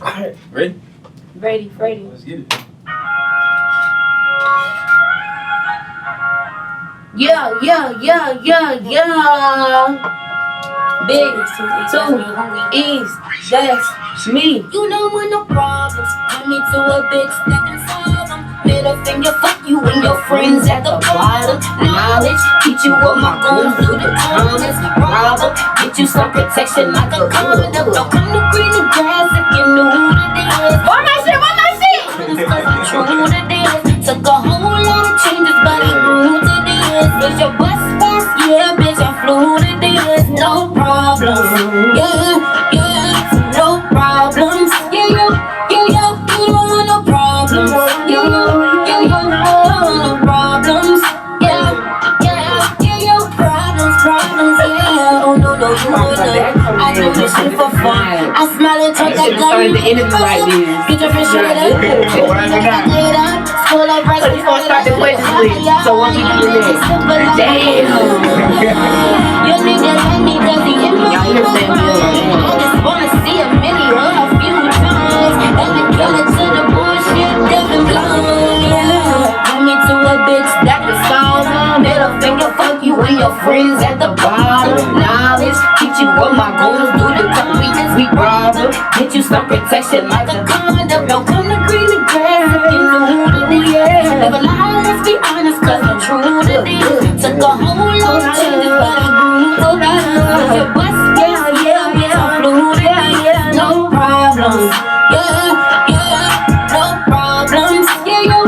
Alright, ready? Ready. Let's get it. Yeah. Big 2 E's, that's me. You know when no problems come into a bitch that can solve them. Middle finger, fuck you and your friends at the bottom. Knowledge, teach you what my goons do the comments. Rob them, get you some protection like a condom. Don't come to green the grass if you knew who it is. Why my shit? Cause I'm true to this. Took a whole lot of changes, but I grew to this. Was your bus fast? Yeah, bitch, I flew to this. No problems. Yeah, no problems. Yeah, you don't want no problems. Yeah, no problems. Yeah, problems. Yeah, oh no, you know. I do this shit for fun. I smile and talk that gun. The interview right there. Get your fish up. School like rice. So we gonna start the questions with. So what we do next? Damn. Your nigga like me, does he in my I just wanna see a million a few times. And the killer to the bullshit, deaf and blind. Yeah, come me to a bitch that can solve. Middle finger, fuck you and your friends at the bottom. Knowledge, teach you what my goons do to come. We rob them, get you some protection like a condom. Don't come to green the grass if you know who it is. Never lie, let's be honest, cause I'm true to this. Took a whole lot of changes, but I grew to this. Your bus, yeah, I flew to this. No problems, yeah, no problems. Yeah, you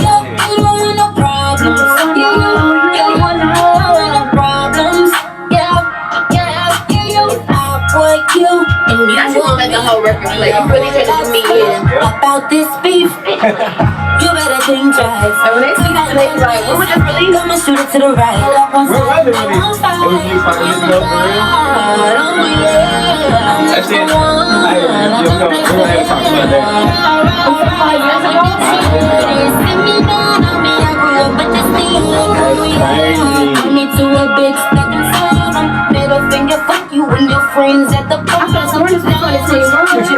don't want no problems. Yeah, no problems. Yeah, I'll break you. And you That's gonna let the whole record play. You really trying to do me in. about this beef. You better think twice. So when they see that, they like, what was just released? I'ma shoot it to the right. Where was it released? It was released 5 years ago, for real? That's it. We're gonna have to talk about that. Me to a bitch that can solve them. Middle finger, fuck you and your friends at the bottom. You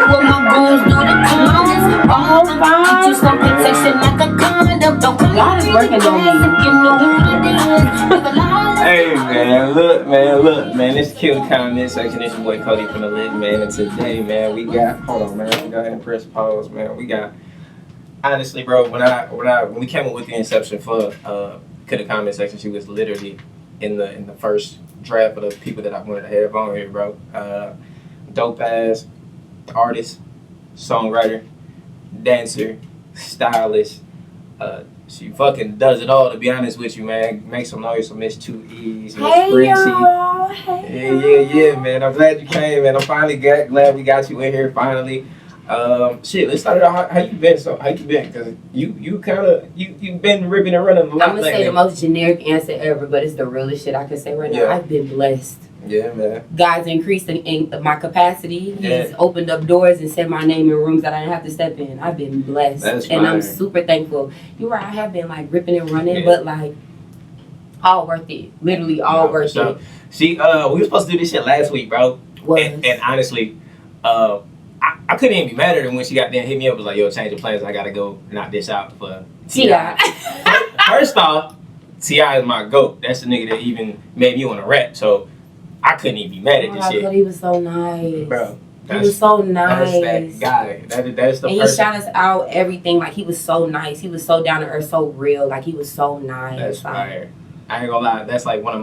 what my goons do the comments. All fine. Get you some protection like a condom. Don't come God is working on me. if you know who it is. Hey look, man, let's kill the comment section. It's your boy Cody from the Lit, man, and today, man, we got, hold on, man, go ahead and press pause, man. We got, honestly, bro, when we came up with the inception for kill the comment section, she was literally in the first draft of the people that I wanted to have on here, bro. Dope ass artist, songwriter, dancer, stylist. She fucking does it all, to be honest with you, man. Make some noise for Miss 2 E's, Miss FRENCHIEE. Yeah, man. I'm glad you came, man. I'm finally glad we got you in here finally. Shit, let's start it out. How you been? How you been? Cause you've been ripping and running a lot. I'm gonna say the most generic answer ever, but it's the realest shit I can say right now. Yeah. I've been blessed. Yeah, man. God's increased in my capacity. He's Yeah. opened up doors and set my name in rooms that I didn't have to step in. I've been blessed. That's and I'm fire. super thankful. You're right, I have been like ripping and running, Yeah. but like all worth it. Literally all worth it. See, we were supposed to do this shit last week, bro. And honestly, I couldn't even be mad at her when she got there and hit me up. Was like, yo, change of plans. I gotta go knock this out for T.I. First off, T.I. is my GOAT. That's the nigga that even made me want to rap. So I couldn't even be mad at this shit. But he was so nice. Bro. He was so nice. That's that guy. That's the and person. he shot us out everything. Like, he was so nice. He was so down to earth, so real. Like, he was so nice. That's like, fire. I ain't gonna lie. That's like one of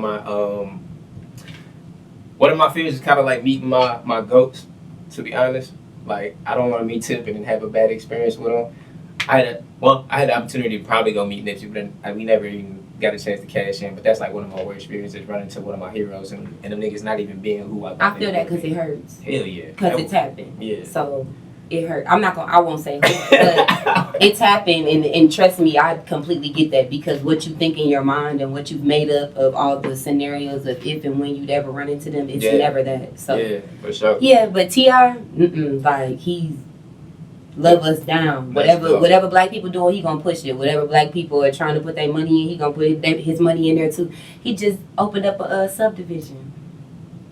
my fears is kind of like meeting my GOATs, to be honest. Like, I don't want to meet Tip and have a bad experience with him. I had the opportunity to probably go meet Nipsey, but we never even got a chance to cash in. But that's like one of my worst experiences, running to one of my heroes and them niggas not even being who I thought. I feel that because it hurts. Hell yeah. Because it's happened. Yeah. So it hurt. I won't say it, but it's happened, and trust me, I completely get that, because what you think in your mind and what you've made up of all the scenarios of if and when you'd ever run into them, it's never that. So yeah, for sure. Yeah, but T.I., like, he's love us down. Whatever black people doing, he gonna push it. Whatever black people are trying to put their money in, he gonna put his money in there too. He just opened up a subdivision.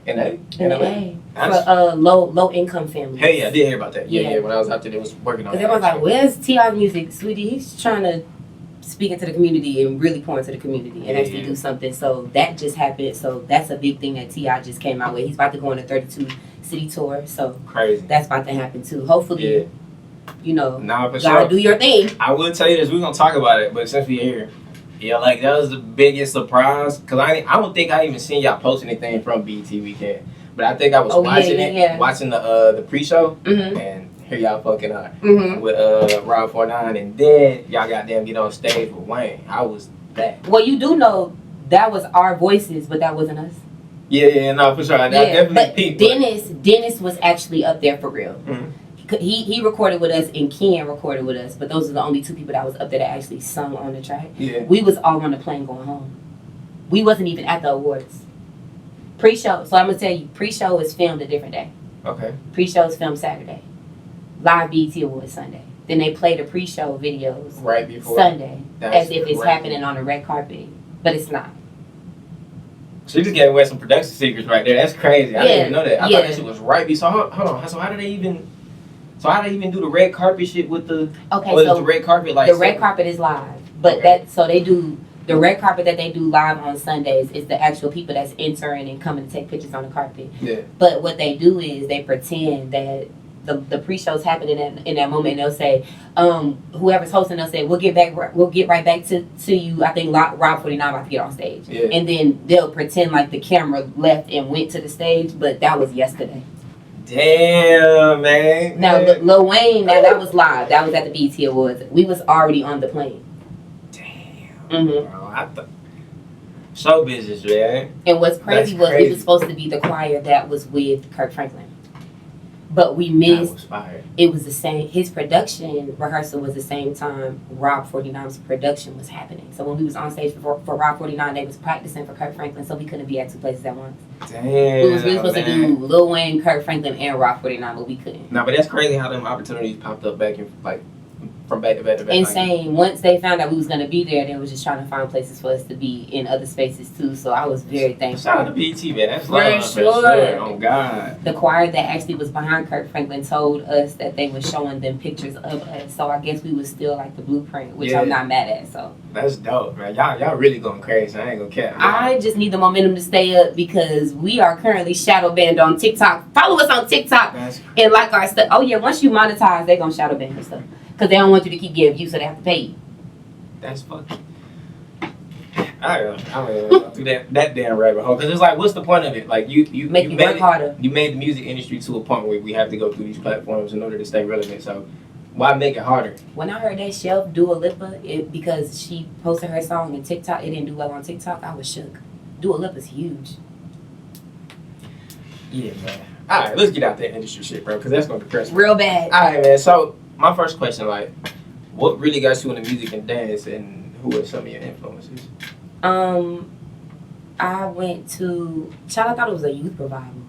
In A? In A. for low income families. Hey, I did hear about that. Yeah, Yeah. when I was out there, they was working on Because that. everyone's like, where's T.I. music? Sweetie, he's trying to speak into the community and really pour into the community and actually do something. So that just happened. So that's a big thing that T.I. just came out with. He's about to go on a 32 city tour. So Crazy. that's about to happen too. Hopefully, you know, Nah, for gotta sure. do your thing. I will tell you this, we're gonna talk about it, but since we're here, yeah, like that was the biggest surprise. Cause I don't think I even seen y'all post anything from BET Weekend. But I think I was watching the pre-show, and here y'all fucking are with Rob 49, and then y'all goddamn get on stage with Wayne. I was that. Well, you do know that was our voices, but that wasn't us. Yeah, no, for sure. I definitely but Dennis was actually up there for real. He recorded with us, and Ken recorded with us, but those are the only two people that was up there that actually sung on the track. Yeah. We was all on the plane going home. We wasn't even at the awards. Pre-show, so I'm gonna tell you, pre-show is filmed a different day. Okay. Pre-show is filmed Saturday. Live BET Awards Sunday. Then they play the pre-show videos right before Sunday, That's as if it's crazy. Happening on a red carpet, but it's not. So you just gave away some production secrets right there. That's crazy. I didn't even know that. I thought that shit was right before. So hold on. So how do they even? So how do they even do the red carpet shit with the? Okay, so the red carpet like the red carpet is live, but they do. The red carpet that they do live on Sundays is the actual people that's entering and coming to take pictures on the carpet. Yeah. But what they do is they pretend that the pre-show's happening in that moment. And they'll say, whoever's hosting, they'll say, we'll get right back to you. I think Rob 49 about to get on stage. Yeah. And then they'll pretend like the camera left and went to the stage, but that was yesterday. Damn, man. Now, Lil Wayne, that was live. That was at the BET Awards. We was already on the plane. Bro, show business, man. And what's crazy was it was supposed to be the choir that was with Kirk Franklin, but we missed. It was the same. His production rehearsal was the same time Rob 49's production was happening. So when we was on stage for Rob 49, they was practicing for Kirk Franklin, so we couldn't be at two places at once. Damn. We was really supposed to do Lil Wayne, Kirk Franklin, and Rob 49, but we couldn't. No, but that's crazy how them opportunities popped up back in from back to back to back. Insane. Once they found out we was gonna be there, they was just trying to find places for us to be in other spaces too. So I was very thankful. Shout out to BET, man. That's For love, sure. Oh God. The choir that actually was behind Kirk Franklin told us that they were showing them pictures of us. So I guess we was still like the blueprint, which I'm not mad at. So that's dope, man. Y'all really going crazy. I ain't gonna care. I just need the momentum to stay up because we are currently shadow banned on TikTok. Follow us on TikTok and like our stuff. Oh yeah, once you monetize, they gonna shadow ban your stuff. Because they don't want you to keep getting views, so they have to pay you. That's fucking. I don't know through that damn rabbit hole. Because it's like, what's the point of it? Like, you make you work harder. You made the music industry to a point where we have to go through these platforms in order to stay relevant. So, why make it harder? When I heard that shelf Dua Lipa, because she posted her song in TikTok, it didn't do well on TikTok, I was shook. Dua Lipa's huge. Yeah, man. All right, let's get out that industry shit, bro, because that's going to depress me. Real bad. All right, man. So, my first question, like, what really got you into music and dance, and who are some of your influences? I went to, I thought it was a youth revival.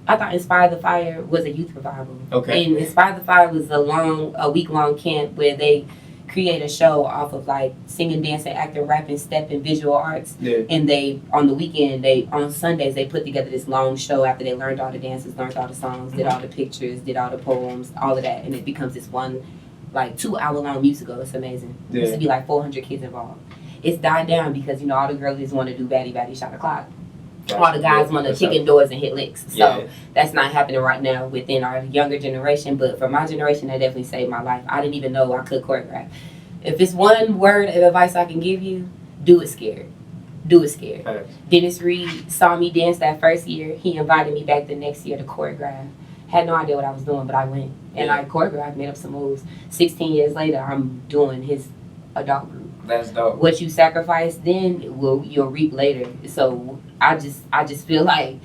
I thought Inspire the Fire was a youth revival. Okay. And Inspire the Fire was a week-long camp where they create a show off of like singing, dancing, acting, rapping, stepping, visual arts. Yeah. And they, on the weekend, on Sundays, they put together this long show after they learned all the dances, learned all the songs, did all the pictures, did all the poems, all of that. And it becomes this one, like, 2-hour-long musical. It's amazing. Yeah. Used to be like 400 kids involved. It's died down because, you know, all the girlies want to do batty, shot o'clock. All the guys want to kick in doors and hit licks. So that's not happening right now within our younger generation. But for my generation, that definitely saved my life. I didn't even know I could choreograph. If it's one word of advice I can give you, do it scared. Do it scared. Thanks. Dennis Reed saw me dance that first year. He invited me back the next year to choreograph. Had no idea what I was doing, but I went. And I choreographed, made up some moves. 16 years later, I'm doing his adult group. That's dope. What you sacrifice then, you'll reap later. So I just feel like,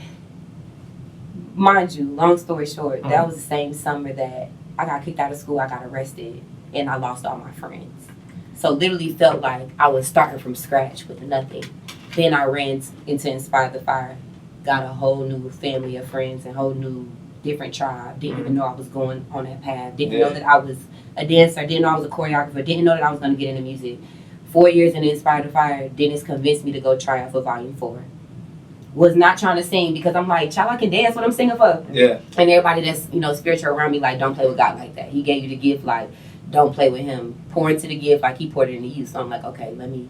mind you, long story short, that was the same summer that I got kicked out of school, I got arrested, and I lost all my friends. So literally felt like I was starting from scratch with nothing. Then I ran into Inspire the Fire, got a whole new family of friends, and whole new different tribe. Didn't even know I was going on that path. Didn't know that I was a dancer. Didn't know I was a choreographer. Didn't know that I was going to get into music. 4 years in Inspire the Fire, Dennis convinced me to go try out for Volume 4. was not trying to sing because I'm like, child, I can dance. What I'm singing for? Yeah. And everybody that's, you know, spiritual around me, like, don't play with God like that. He gave you the gift, like, don't play with him. Pour into the gift like he poured it into you. So I'm like, okay, let me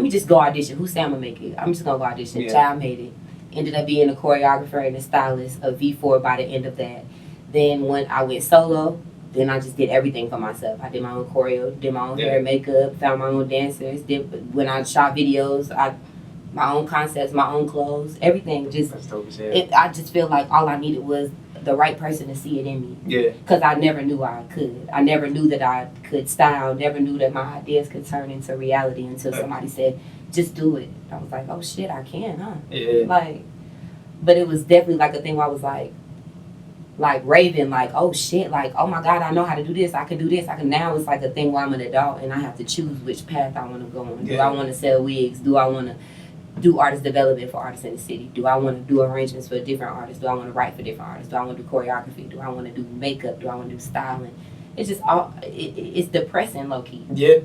just go audition. Who say I'm gonna make it? I'm just gonna go audition. Yeah. Child made it. Ended up being a choreographer and a stylist, a V4 by the end of that. Then when I went solo, then I just did everything for myself. I did my own choreo, did my own hair and makeup, found my own dancers. When I shot videos, my own concepts, my own clothes, everything. Just That's dope as hell. I just feel like all I needed was the right person to see it in me. Yeah. Because I never knew I could. I never knew that I could style. Never knew that my ideas could turn into reality until somebody said, just do it. I was like, oh shit, I can, huh? Yeah. Like, but it was definitely like a thing where I was like raving, like, oh shit, like, oh my God, I know how to do this. I can do this. Now it's like a thing where I'm an adult and I have to choose which path I want to go on. Do I want to sell wigs? Do I want to do artist development for artists in the city? Do I want to do arrangements for different artists? Do I want to write for different artists? Do I want to do choreography? Do I want to do makeup? Do I want to do styling? It's just all, it's depressing low key. Yeah.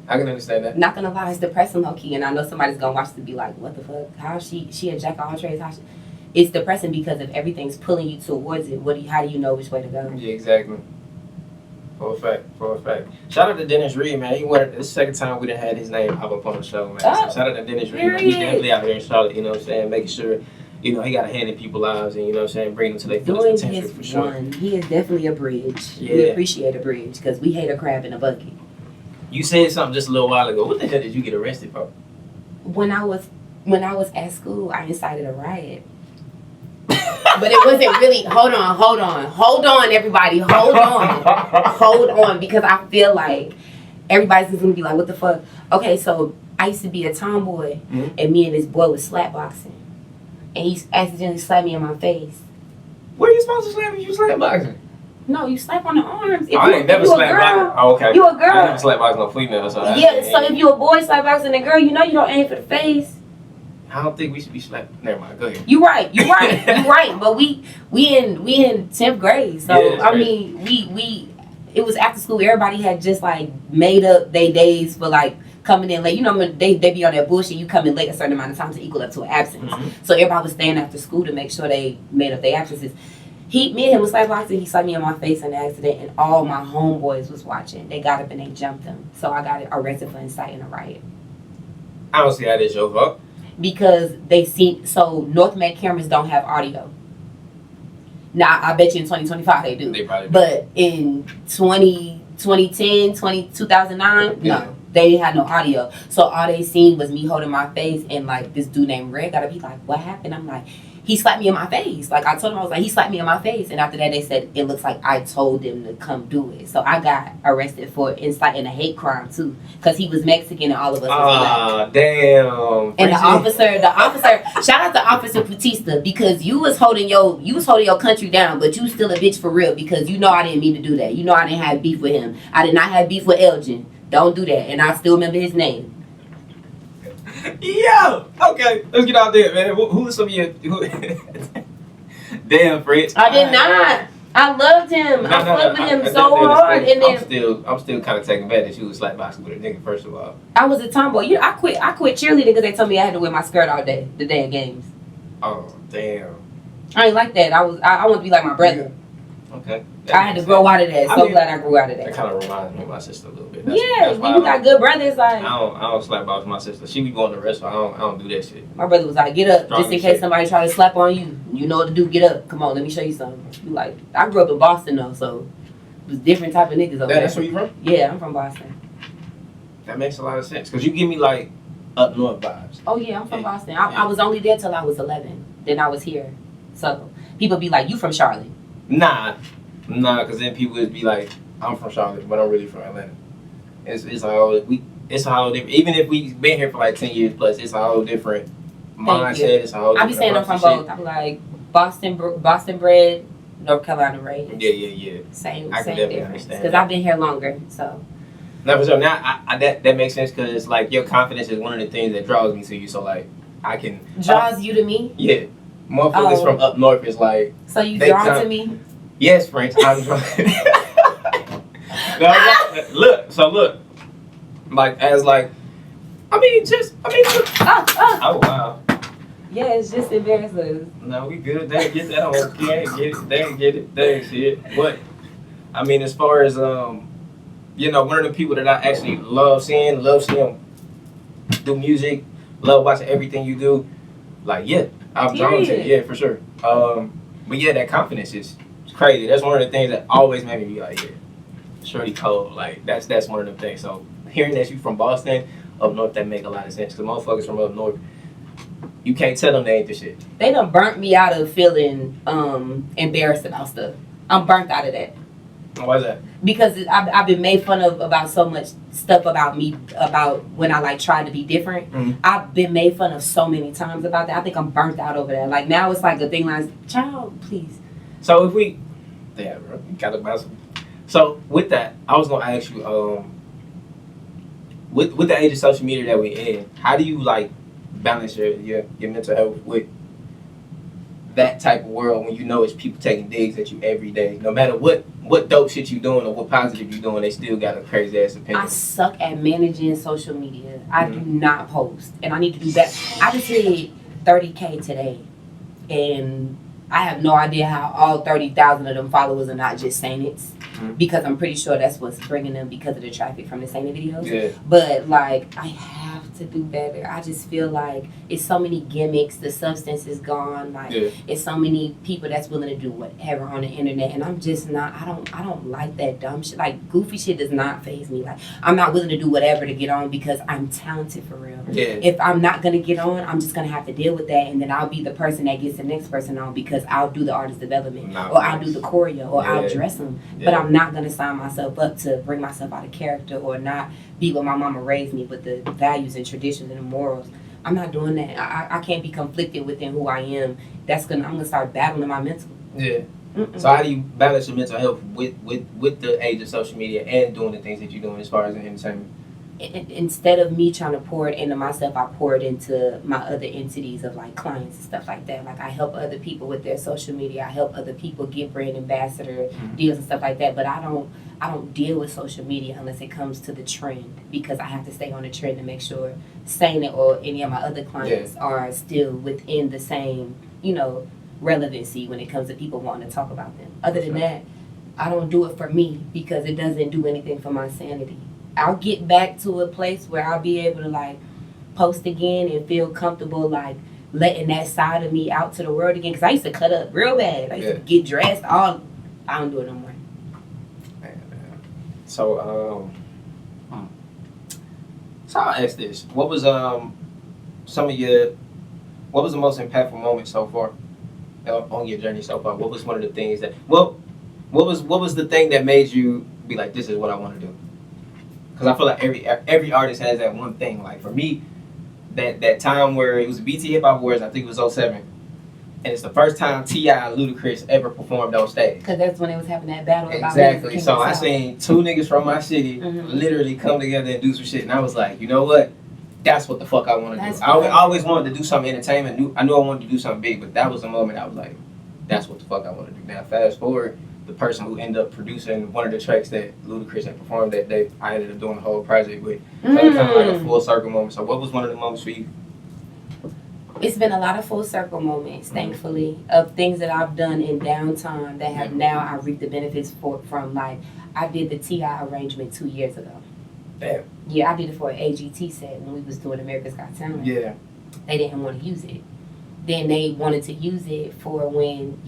I can understand that. Not gonna lie, it's depressing low key, and I know somebody's gonna watch this and be like, what the fuck? How is she a jack of all trades? It's depressing because if everything's pulling you towards it, how do you know which way to go? Yeah, exactly. For a fact. Shout out to Dennis Reed, man. This is the second time we done had his name pop up on the show, man. So shout out to Dennis Reed, man. He's definitely out here in Charlotte, you know what I'm saying, making sure, you know, he got a hand in people's lives and, you know what I'm saying, bringing them to their fullest Doing potential for his sure. one, he is definitely a bridge. Yeah. We appreciate a bridge because we hate a crab in a bucket. You said something just a little while ago. What the hell did you get arrested for? When I was at school, I incited a riot. But it wasn't really, hold on, everybody, hold on, because I feel like everybody's just gonna be like, what the fuck? Okay, so I used to be a tomboy, and me and this boy was slapboxing, and he accidentally slapped me in my face. Where are you supposed to slap if you slap boxing? No, you slap on the arms. I ain't never slapped boxing. Oh, okay. You a girl. I never slapped boxing no female, so Yeah, so if you a boy slapboxing a girl, you know you don't aim for the face. I don't think we should be slapped. Never mind. Go ahead. You right. But we in 10th grade, so Yeah, I mean we it was after school. Everybody had just like made up their days for like coming in late. You know when they be on that bullshit. You come in late a certain amount of time to equal up to an absence. So everybody was staying after school to make sure they made up their absences. Me and him was slapboxing. He slapped me in my face in an accident, and all my homeboys was watching. They got up and they jumped him. So I got arrested for inciting a riot. I don't see how this your fault. Because North Med cameras don't have audio. Now, I bet you in 2025 they do. They probably do. But in 2010, 2009, no. They didn't have no audio. So all they seen was me holding my face and like this dude named Red gotta be like, what happened? I'm like, he slapped me in my face. Like I told him, I was like, he slapped me in my face. And after that they said, it looks like I told them to come do it. So I got arrested for inciting a hate crime too. Because he was Mexican and all of us was black. Damn. And the officer, shout out to Officer Batista because you was holding your country down, but you still a bitch for real because you know I didn't mean to do that. You know I didn't have beef with him. I did not have beef with Elgin. Don't do that. And I still remember his name. Yeah. Okay. Let's get out there, man. Who are some of your... Damn, French. I did not. I loved him. I fucked with him so hard. And then I'm still kind of taking back that you was slapboxing with a nigga. First of all, I was a tomboy. I quit cheerleading because they told me I had to wear my skirt all day, the day of games. Oh damn. I ain't like that. I want to be like my brother. Okay. I had to grow out of that. Glad I grew out of that. That kind of reminds me of my sister a little bit. That's when you got good brothers, like I don't slapbox my sister. She be going to the restaurant. I don't do that shit. my brother was like, get up, just in case somebody try to slap on you. You know what to do. Get up. Come on, let me show you something. You like, I grew up in Boston though, so it was different type of niggas over there. That's where you from? Yeah, I'm from Boston. That makes a lot of sense because you give me like up north vibes. Oh yeah, I'm from Boston. I was only there till I was 11. Then I was here. So people be like, you from Charlotte? Nah, because then people would be like, I'm from Charlotte, but I'm really from Atlanta. It's a whole different. Even if we've been here for like 10 years plus, it's a whole different mindset. It's a whole. I be saying I'm from both. I'm like Boston bred, North Carolina raised. Yeah. Same definitely difference. understand Because I've been here longer, so. No, for sure. Now that makes sense because like your confidence is one of the things that draws me to you. So like I can Draws you to me? Yeah, motherfuckers from up north is like. So you drawn to me? Yes, French. I'm drawn. Look. Like as like, oh wow. Yeah, it's just embarrassing. No, we good. They get that on. They ain't get it. They ain't get it. They ain't see it. But I mean, as far as you know, one of the people that I actually love seeing do music, love watching everything you do. Like, yeah, I'm drawn to it. Yeah, for sure. But yeah, that confidence is crazy. That's one of the things that always made me be like, yeah, Shorty cold. Like, that's one of the things. So hearing that you from Boston, up north, that make a lot of sense. Cause motherfuckers from up north, you can't tell them they ain't the shit. They done burnt me out of feeling embarrassed about stuff. I'm burnt out of that. Why is that? Because I've been made fun of about so much stuff about me, about when I like tried to be different. Mm-hmm. I've been made fun of so many times about that. I think I'm burnt out over that. Like now it's like a thing like, child, please. So if we, yeah, bro, you gotta bounce. So with that, I was gonna ask you, with the age of social media that we're in, how do you like balance your mental health with that type of world when you know it's people taking digs at you every day, no matter what dope shit you doing or what positive you doing, they still got a crazy ass opinion. I suck at managing social media. I do not post, and I need to do that. I just hit 30K today, and I have no idea how all 30,000 of them followers are not just saying it, because I'm pretty sure that's what's bringing them because of the traffic from the Saint videos. Yeah. But like, I have to do better. I just feel like it's so many gimmicks. The substance is gone. Like it's so many people that's willing to do whatever on the internet, and I'm just not. I don't like that dumb shit. Like goofy shit does not faze me. Like I'm not willing to do whatever to get on because I'm talented for real. Yeah. If I'm not gonna get on, I'm just gonna have to deal with that, and then I'll be the person that gets the next person on because I'll do the artist development, or I'll do the choreo, or I'll dress them. But I'm not gonna sign myself up to bring myself out of character or not be what my mama raised me with the values and traditions and the morals. I'm not doing that. I can't be conflicted within who I am. I'm gonna start battling my mental. Yeah. So how do you balance your mental health with the age of social media and doing the things that you're doing as far as entertainment? Instead of me trying to pour it into myself, I pour it into my other entities of like clients and stuff like that. Like I help other people with their social media. I help other people get brand ambassador deals and stuff like that. But I don't deal with social media unless it comes to the trend, because I have to stay on the trend to make sure Saint or any of my other clients are still within the same, relevancy when it comes to people wanting to talk about them. Other than that, I don't do it for me because it doesn't do anything for my sanity. I'll get back to a place where I'll be able to like post again and feel comfortable like letting that side of me out to the world again. Because I used to cut up real bad. I used to get dressed. I don't do it no more. So so I'll ask this: what was what was the most impactful moment so far on your journey so far? What was one of the things that what was the thing that made you be like, this is what I want to do? Because I feel like every artist has that one thing. Like for me, that time where it was BT Hip Hop Awards, I think it was 2007, and it's the first time T.I. and Ludacris ever performed on stage. Because that's when they was having that battle. Exactly. About so I seen two niggas from my city literally come together and do some shit, and I was like, you know what? That's what the fuck I want to do. I always wanted to do something entertainment. I knew I wanted to do something big, but that was the moment I was like, that's what the fuck I want to do. Now fast forward. The person who ended up producing one of the tracks that Ludacris had performed that day, I ended up doing the whole project with. So it's kind of like a full circle moment. So what was one of the moments for you? It's been a lot of full circle moments, thankfully, of things that I've done in downtime that have now I reaped the benefits from. Like, I did the T.I. arrangement 2 years ago. Damn. Yeah, I did it for an AGT set when we was doing America's Got Talent. Yeah. They didn't want to use it. Then they wanted to use it for when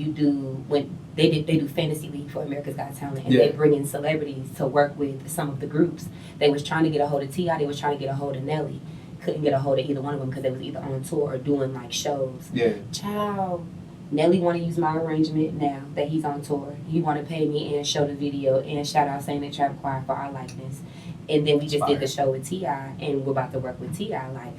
they do Fantasy League for America's Got Talent, and they bring in celebrities to work with some of the groups. They was trying to get a hold of T.I., they was trying to get a hold of Nelly. Couldn't get a hold of either one of them because they was either on tour or doing like shows. Yeah. Child, Nelly want to use my arrangement now that he's on tour. He want to pay me and show the video and shout out Saint and Trap Choir for our likeness. And then we just did the show with T.I., and we're about to work with T.I. Like,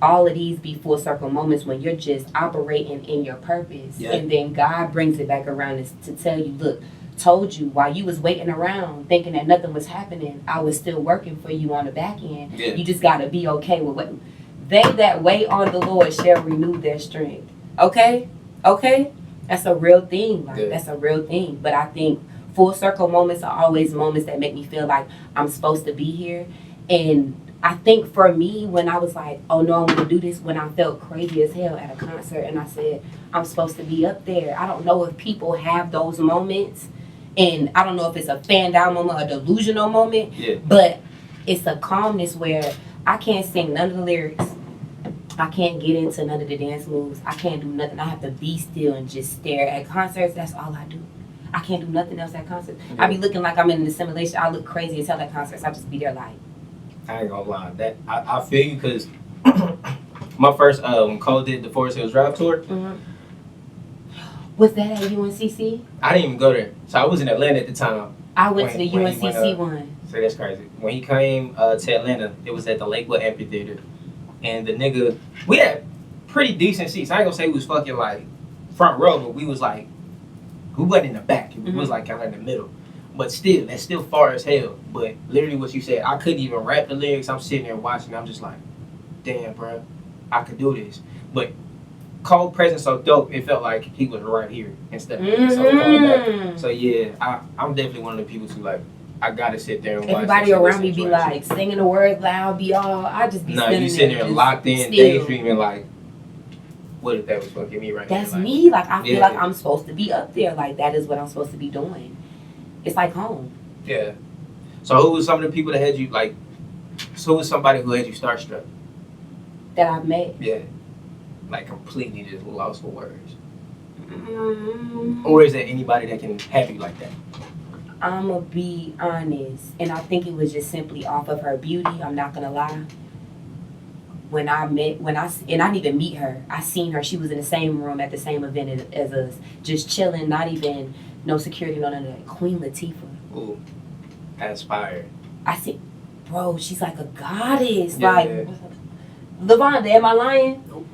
all of these be full circle moments when you're just operating in your purpose. Yeah. And then God brings it back around to tell you, look, told you while you was waiting around thinking that nothing was happening, I was still working for you on the back end. Yeah. You just got to be okay with what they that wait on the Lord shall renew their strength. Okay? That's a real thing. Like, that's a real thing. But I think full circle moments are always moments that make me feel like I'm supposed to be here. And I think for me, when I was like, oh no, I'm gonna do this, when I felt crazy as hell at a concert and I said, I'm supposed to be up there. I don't know if people have those moments, and I don't know if it's a fan down moment or a delusional moment, but it's a calmness where I can't sing none of the lyrics. I can't get into none of the dance moves. I can't do nothing. I have to be still and just stare. At concerts, that's all I do. I can't do nothing else at concerts. I be looking like I'm in an assimilation. I look crazy as hell at concerts. I just be there like. I ain't gonna lie. That I feel you because my first when Cole did the Forest Hills Drive tour. Mm-hmm. Was that at UNCC? I didn't even go there, so I was in Atlanta at the time. I went to the UNCC one. So that's crazy. When he came to Atlanta, it was at the Lakewood Amphitheater, and the nigga, we had pretty decent seats. I ain't gonna say we was fucking like front row, but we was like, we wasn't in the back. We was like kind of in the middle. But still, that's still far as hell. But literally what you said, I couldn't even rap the lyrics. I'm sitting there watching. I'm just like, damn, bro, I could do this. But Cole presence so dope, it felt like he was right here instead of so far back. So yeah, I'm definitely one of the people who like, I gotta sit there and watch. Everybody around me be like singing the words loud, be all. I just be you sitting there locked in, daydreaming like, what if that was fucking me right now? That's me. Like I feel like I'm supposed to be up there. Like that is what I'm supposed to be doing. It's like home. Yeah. So who was some of the people that had you like? So who was somebody who had you starstruck? That I've met. Yeah. Like completely just lost for words. Or is there anybody that can have you like that? I'ma be honest, and I think it was just simply off of her beauty. I'm not gonna lie. And I didn't even meet her. I seen her. She was in the same room at the same event as us, just chilling. Not even no security, no none of that. Queen Latifah. Ooh, that's fire. I said, bro, she's like a goddess. Yeah. Like, Lavonda, am I lying? Nope.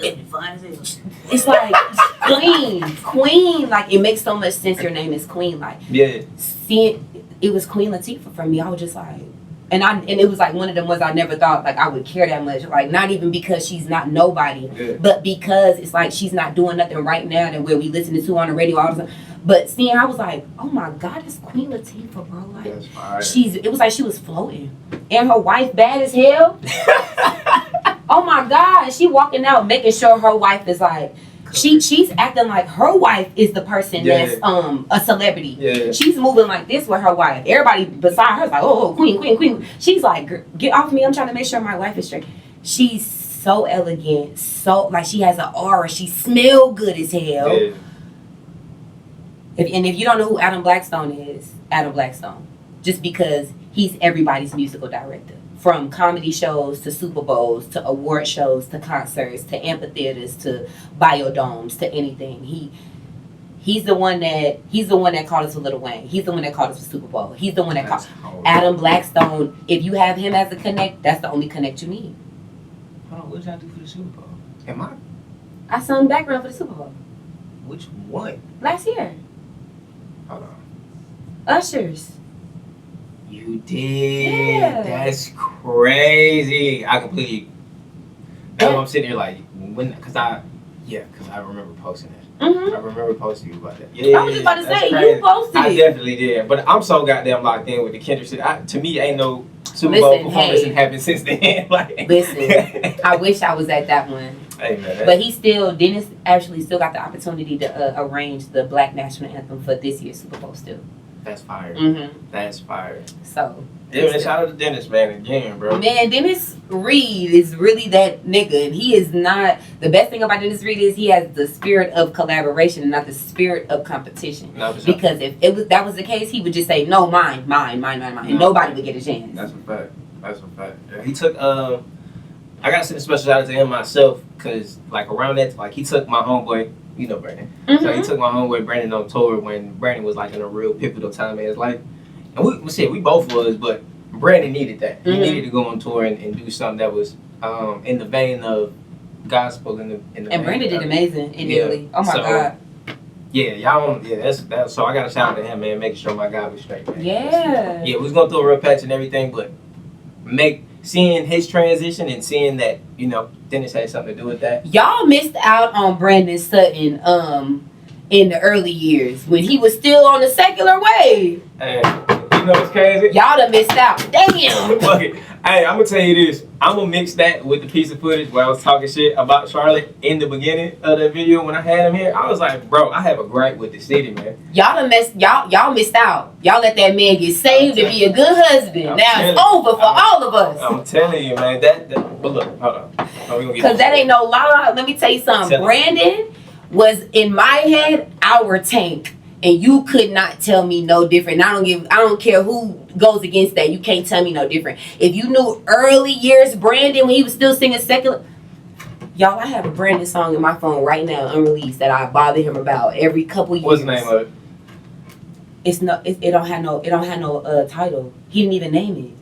It's like queen. Like it makes so much sense. Your name is Queen. Like seeing it was Queen Latifah for me. I was just like, and it was like one of them ones I never thought like I would care that much. Like not even because she's not nobody, but because it's like she's not doing nothing right now that where we listening to on the radio all the time. But seeing, I was like, oh my God, it's Queen Latifah, bro. Like it was like she was floating, and her wife bad as hell. Oh my God, she walking out making sure her wife is like, she's acting like her wife is the person that's a celebrity. Yeah. She's moving like this with her wife. Everybody beside her is like, oh, queen. She's like, get off me, I'm trying to make sure my wife is straight. She's so elegant, so like she has an aura. She smell good as hell. Yeah. If you don't know who Adam Blackstone is, Adam Blackstone, just because he's everybody's musical director. From comedy shows to Super Bowls to award shows to concerts to amphitheaters to biodomes to anything. He's the one that called us for Lil Wayne. He's the one that called us for Super Bowl. He's the one that called Adam Blackstone. If you have him as a connect, that's the only connect you need. Hold on, what did I do for the Super Bowl? I sung background for the Super Bowl. Which one? Last year. Hold on. Ushers. You did. Yeah. That's crazy. I completely. That's why I'm sitting here like because I remember posting that. Mm-hmm. I remember posting you about that. Yeah, I was just about to say crazy. You posted it. I definitely did, but I'm so goddamn locked in with the Kendrick shit. To me, ain't no Super Bowl performance happened since then. Like, listen, I wish I was at that one. Hey, man, but Dennis actually still got the opportunity to arrange the Black National Anthem for this year's Super Bowl still. That's fire. Mm-hmm. That's fire. So. Yeah, shout out to Dennis, man, again, bro. Man, Dennis Reed is really that nigga, and he is not. The best thing about Dennis Reed is he has the spirit of collaboration and not the spirit of competition. No, for sure. Because if that was the case, he would just say, "No, mine," and nobody would get a chance. That's a fact. Yeah, he took. I gotta send a special shout out to him myself, cause like around that, like he took my homeboy. You know Brandon. Mm-hmm. So he took my homeboy Brandon on tour when Brandon was like in a real pivotal time in his life. And we both was, but Brandon needed that. He needed to go on tour and do something that was in the vein of gospel in the and Brandon did amazing in Italy. Oh my God. Yeah, y'all. Yeah, that's. So I got to shout out to him, man, making sure my guy was straight, man. Yeah. Yeah, we was going through a real patch and everything, but seeing his transition and seeing that, Dennis had something to do with that. Y'all missed out on Brandon Sutton in the early years when he was still on the secular way. Hey, know what's crazy? Y'all done missed out. Damn. Fuck it. Hey, I'm gonna tell you this. I'm gonna mix that with the piece of footage where I was talking shit about Charlotte in the beginning of the video when I had him here. I was like, bro, I have a gripe with the city, man. Y'all missed out. Y'all let that man get saved and be a good husband. Now it's over for all of us. I'm telling you, man. But look, hold on. Because that ain't no lie. Let me tell you something. Brandon was in my head our tank. And you could not tell me no different. I don't care who goes against that. You can't tell me no different. If you knew early years Brandon when he was still singing secular, y'all, I have a Brandon song in my phone right now, unreleased, that I bother him about every couple years. What's the name of it? It don't have no title. He didn't even name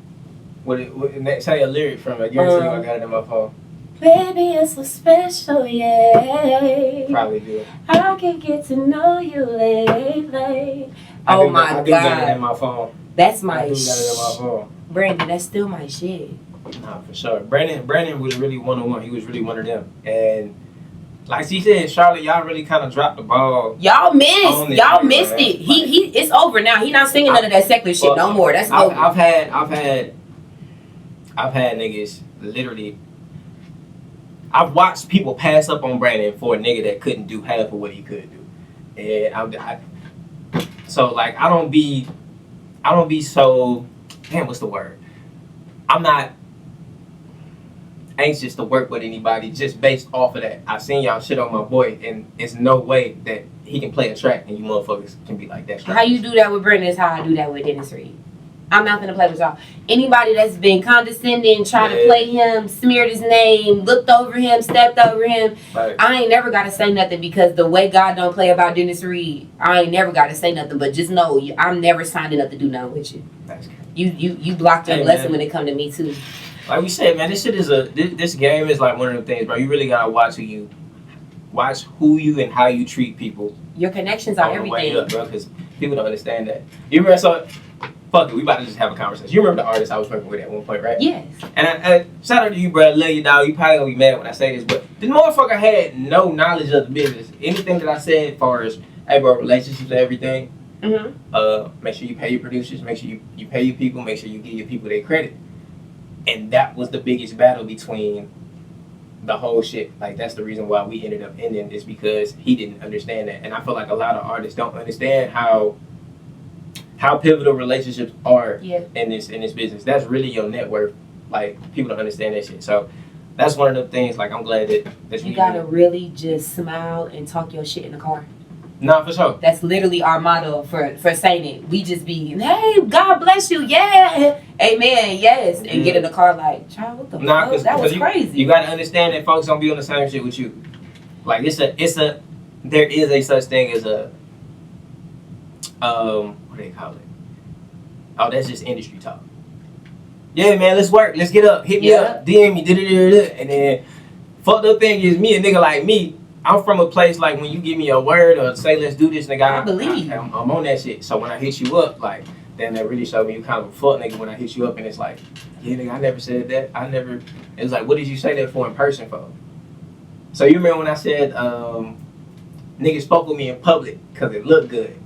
it. Say a lyric from it. I guarantee you I got it in my phone. Baby, it's so special, yeah. Probably do. I can get to know you lately. I Oh my do got it God. in my phone. That's my I do got it in my phone. Brandon, that's still my shit. Nah, for sure. Brandon was really one-on-one. He was really one of them. And like she said, Charlotte, y'all really kind of dropped the ball. Y'all missed. On it, Y'all man. missed it. He it's over now. He not singing none of that secular shit no more. That's over. I've had niggas literally. I've watched people pass up on Brandon for a nigga that couldn't do half of what he could do, and so like I don't be so, damn, what's the word? I'm not anxious to work with anybody just based off of that. I seen y'all shit on my boy, and it's no way that he can play a track and you motherfuckers can be like that. How you do that with Brandon is how I do that with Dennis Reed. I'm not gonna play with y'all. Anybody that's been condescending, trying to play him, smeared his name, looked over him, stepped over him, Right. I ain't never gotta say nothing, because the way God don't play about Dennis Reed, I ain't never gotta say nothing. But just know, I'm never signing up to do nothing with you. That's crazy. You blocked your blessing when it come to me too. Like we said, man, this shit is this game is like one of them things, bro. You really gotta watch who you and how you treat people. Your connections are on the way everything. up, bro, because people don't understand that. You remember, so fuck it, we about to just have a conversation. You remember the artist I was working with at one point, right? Yes. And I shout out to you, bro. Love you, dog. You probably gonna be mad when I say this, but this motherfucker had no knowledge of the business. Anything that I said, as far as, hey, bro, relationships, everything. Make sure you pay your producers. Make sure you pay your people. Make sure you give your people their credit. And that was the biggest battle between the whole shit. Like, that's the reason why we ended up ending, is because he didn't understand that. And I feel like a lot of artists don't understand how pivotal relationships are in this business. That's really your net worth. Like, people don't understand that shit. So that's one of the things, like, I'm glad that you gotta really just smile and talk your shit in the car. Nah, for sure. That's literally our motto for saying it. We just be, hey, God bless you, yeah, amen, yes, and get in the car like, child, what the fuck? That was crazy. You gotta understand that folks don't be on the same shit with you. Like, there is a such thing as a what do they call it? Oh, that's just industry talk. Yeah, man, let's work, let's get up, hit me up, DM me, and then fucked up thing is, me, a nigga like me, I'm from a place like, when you give me a word or say let's do this, nigga, I believe. I'm on that shit. So when I hit you up, like, then that really showed me you kind of a fuck nigga when I hit you up, and it's like, yeah, nigga, I never said that. It was like, what did you say that for in person for? So you remember when I said niggas spoke with me in public because it looked good?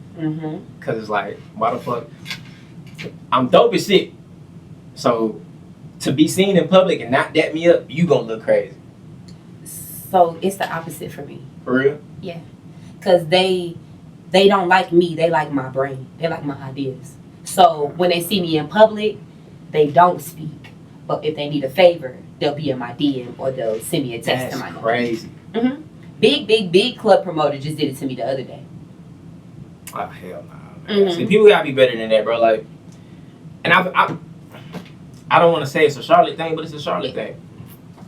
Because it's like, why the fuck? I'm dope as shit. So to be seen in public and not dap me up, you gonna look crazy. So it's the opposite for me. For real? Yeah. Because they don't like me. They like my brain. They like my ideas. So when they see me in public, they don't speak. But if they need a favor, they'll be in my DM or they'll send me a text to my number. Crazy. Big club promoter just did it to me the other day. Oh, hell no, man. See, people gotta be better than that, bro. Like, and I don't want to say it's a Charlotte thing, but it's a Charlotte thing.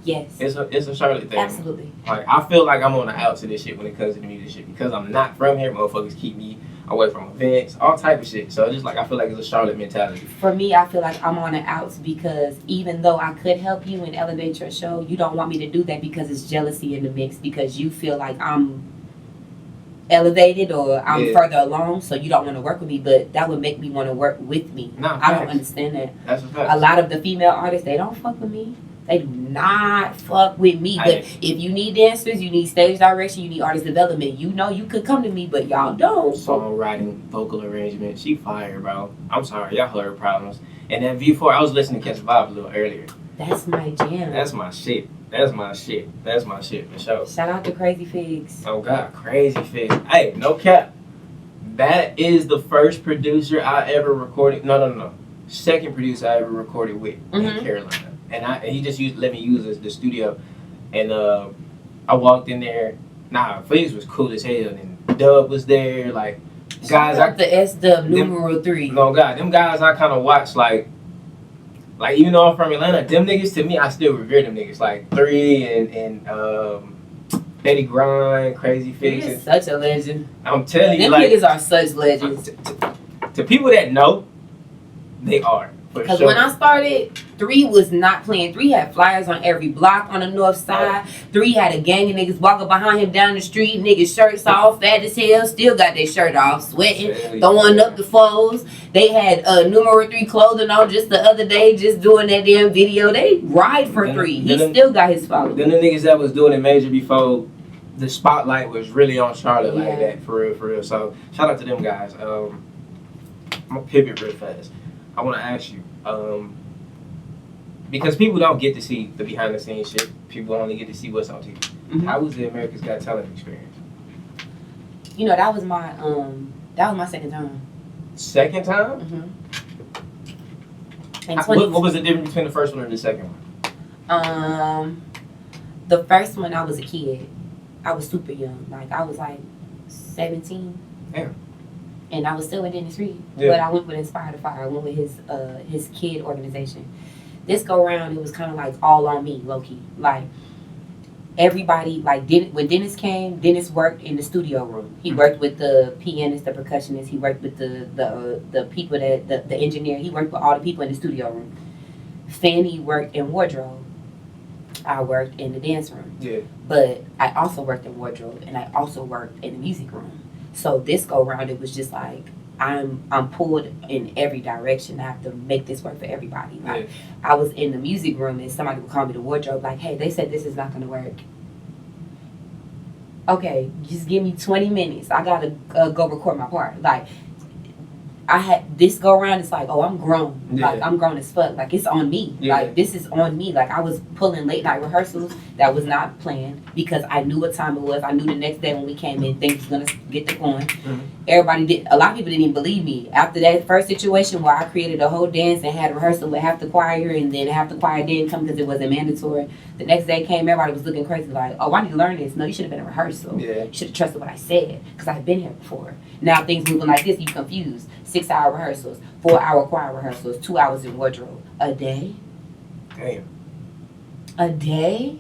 Yes. It's a Charlotte thing. Absolutely. Like, I feel like I'm on the outs of this shit when it comes to the music shit, because I'm not from here. Motherfuckers keep me away from events, all type of shit. So it's just like, I feel like it's a Charlotte mentality. For me, I feel like I'm on the outs because even though I could help you and elevate your show, you don't want me to do that because it's jealousy in the mix, because you feel like I'm elevated or I'm further along, so you don't want to work with me. But that would make me want to work with me. Nah, I don't understand that. That's a fact. A lot of the female artists, they don't fuck with me. They do not fuck with me. But if you need dancers, you need stage direction, you need artist development, you know you could come to me, but y'all don't. Songwriting, vocal arrangement, she fire, bro. I'm sorry, y'all heard her problems. And that V4, I was listening to Catch a Vibe a little earlier. That's my jam. That's my shit. That's my shit. That's my shit for sure. Shout out to Crazy Figs. Oh God, Crazy Figs. Hey, no cap. That is the first producer I ever recorded. No. Second producer I ever recorded with in Carolina. And he just let me use the studio. And I walked in there. Nah, Figs was cool as hell. And Dub was there. Like, guys. The S-Dub numero 3. No, God. Them guys I kind of watched, like, even though I'm from Atlanta, them niggas, to me, I still revere them niggas. Like, 3 and Betty Grind, Crazy Figs. He's such a legend. I'm telling you, them like. niggas are such legends. To people that know, they are. Because when I started, 3 was not playing. 3 had flyers on every block on the north side. 3 had a gang of niggas walking behind him down the street. Niggas shirts off, fat as hell. Still got their shirt off, sweating, throwing up the foes. They had numero 3 clothing on just the other day, just doing that damn video. They ride for 3. He still got his followers. Then the niggas that was doing it major before the spotlight was really on Charlotte like that, for real. So shout out to them guys. I'm gonna pivot real fast. I want to ask you, because people don't get to see the behind the scenes shit. People only get to see what's on TV. How was the America's Got Talent experience? You know, that was my second time. Second time? What was the difference between the first one and the second one? The first one, I was a kid. I was super young. Like, I was like 17. Damn. And I was still with Dennis Reed. Yeah. But I went with Inspire to Fire. I went with his kid organization. This go around, it was kind of like all on me, low key. Like, everybody, like, when Dennis came, Dennis worked in the studio room. He worked with the pianist, the percussionist. He worked with the people the engineer. He worked with all the people in the studio room. Fanny worked in wardrobe. I worked in the dance room. Yeah. But I also worked in wardrobe, and I also worked in the music room. So this go around, it was just like I'm pulled in every direction. I have to make this work for everybody. Like, I was in the music room and somebody would call me the wardrobe, like, hey, they said this is not gonna work. Okay, just give me 20 minutes. I gotta go record my part. Like, I had this go around, it's like, oh, I'm grown. Like, I'm grown as fuck. Like, it's on me. Like, this is on me. Like, I was pulling late night rehearsals that was not planned because I knew what time it was. I knew the next day when we came in, things was gonna get to going. A lot of people didn't even believe me. After that first situation where I created a whole dance and had a rehearsal with half the choir, and then half the choir didn't come because it wasn't mandatory. The next day came, everybody was looking crazy like, oh, I need to learn this. No, you should have been in rehearsal. You should have trusted what I said because I've been here before. Now things moving like this, you confused. 6-hour rehearsals, 4-hour choir rehearsals, 2 hours in wardrobe. A day? Damn. A day?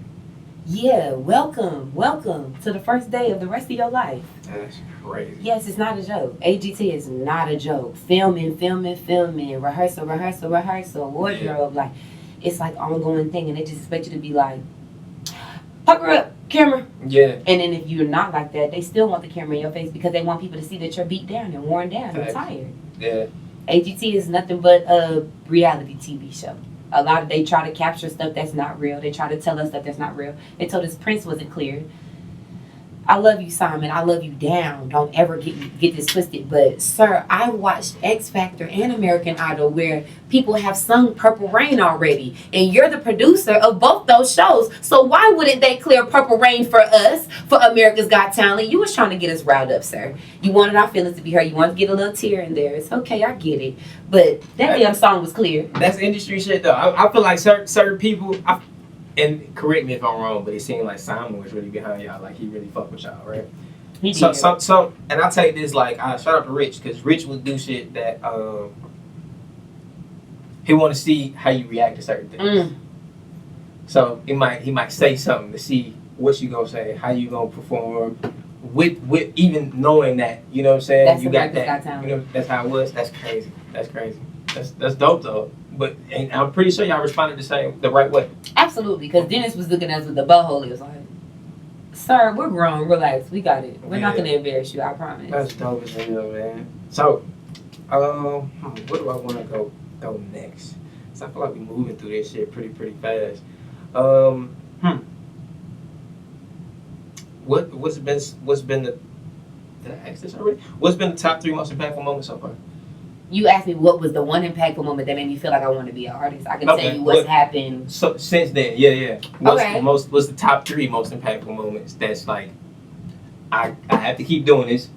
Yeah, welcome to the first day of the rest of your life. That's crazy. Yes, it's not a joke. AGT is not a joke. Filming, rehearsal, wardrobe, like, it's like ongoing thing, and they just expect you to be like, pucker up, camera. Yeah. And then if you're not like that, they still want the camera in your face because they want people to see that you're beat down and worn down and tired. Yeah. AGT is nothing but a reality TV show. They try to capture stuff that's not real. They try to tell us that that's not real. They told us Prince wasn't cleared. I love you, Simon. I love you down. Don't ever get this twisted. But, sir, I watched X Factor and American Idol where people have sung Purple Rain already. And you're the producer of both those shows. So why wouldn't they clear Purple Rain for us, for America's Got Talent? You was trying to get us riled up, sir. You wanted our feelings to be heard. You wanted to get a little tear in there. It's okay. I get it. But that damn song was clear. That's industry shit, though. I feel like certain people... And correct me if I'm wrong, but it seemed like Simon was really behind y'all. Like, he really fucked with y'all, right? He did. So, and I take this, like, shout out to Rich, because Rich would do shit that, he want to see how you react to certain things. So, he might say something to see what you gonna say, how you gonna perform, with even knowing that, you know what I'm saying? That's you got that, got you know, that's how it was. That's crazy. That's dope, though. But and I'm pretty sure y'all responded the right way. Absolutely, because Dennis was looking at us with the butthole. He was like, sir, we're grown. Relax. We got it. We're not going to embarrass you. I promise. That's dope as hell, man. So, where do I want to go next? So I feel like we're moving through this shit pretty fast. What's been the did I ask this already? What's been the top 3 most impactful moments so far? You asked me what was the one impactful moment that made me feel like I want to be an artist. I can tell you what's happened. So since then, yeah. What's the top 3 most impactful moments that's like I have to keep doing this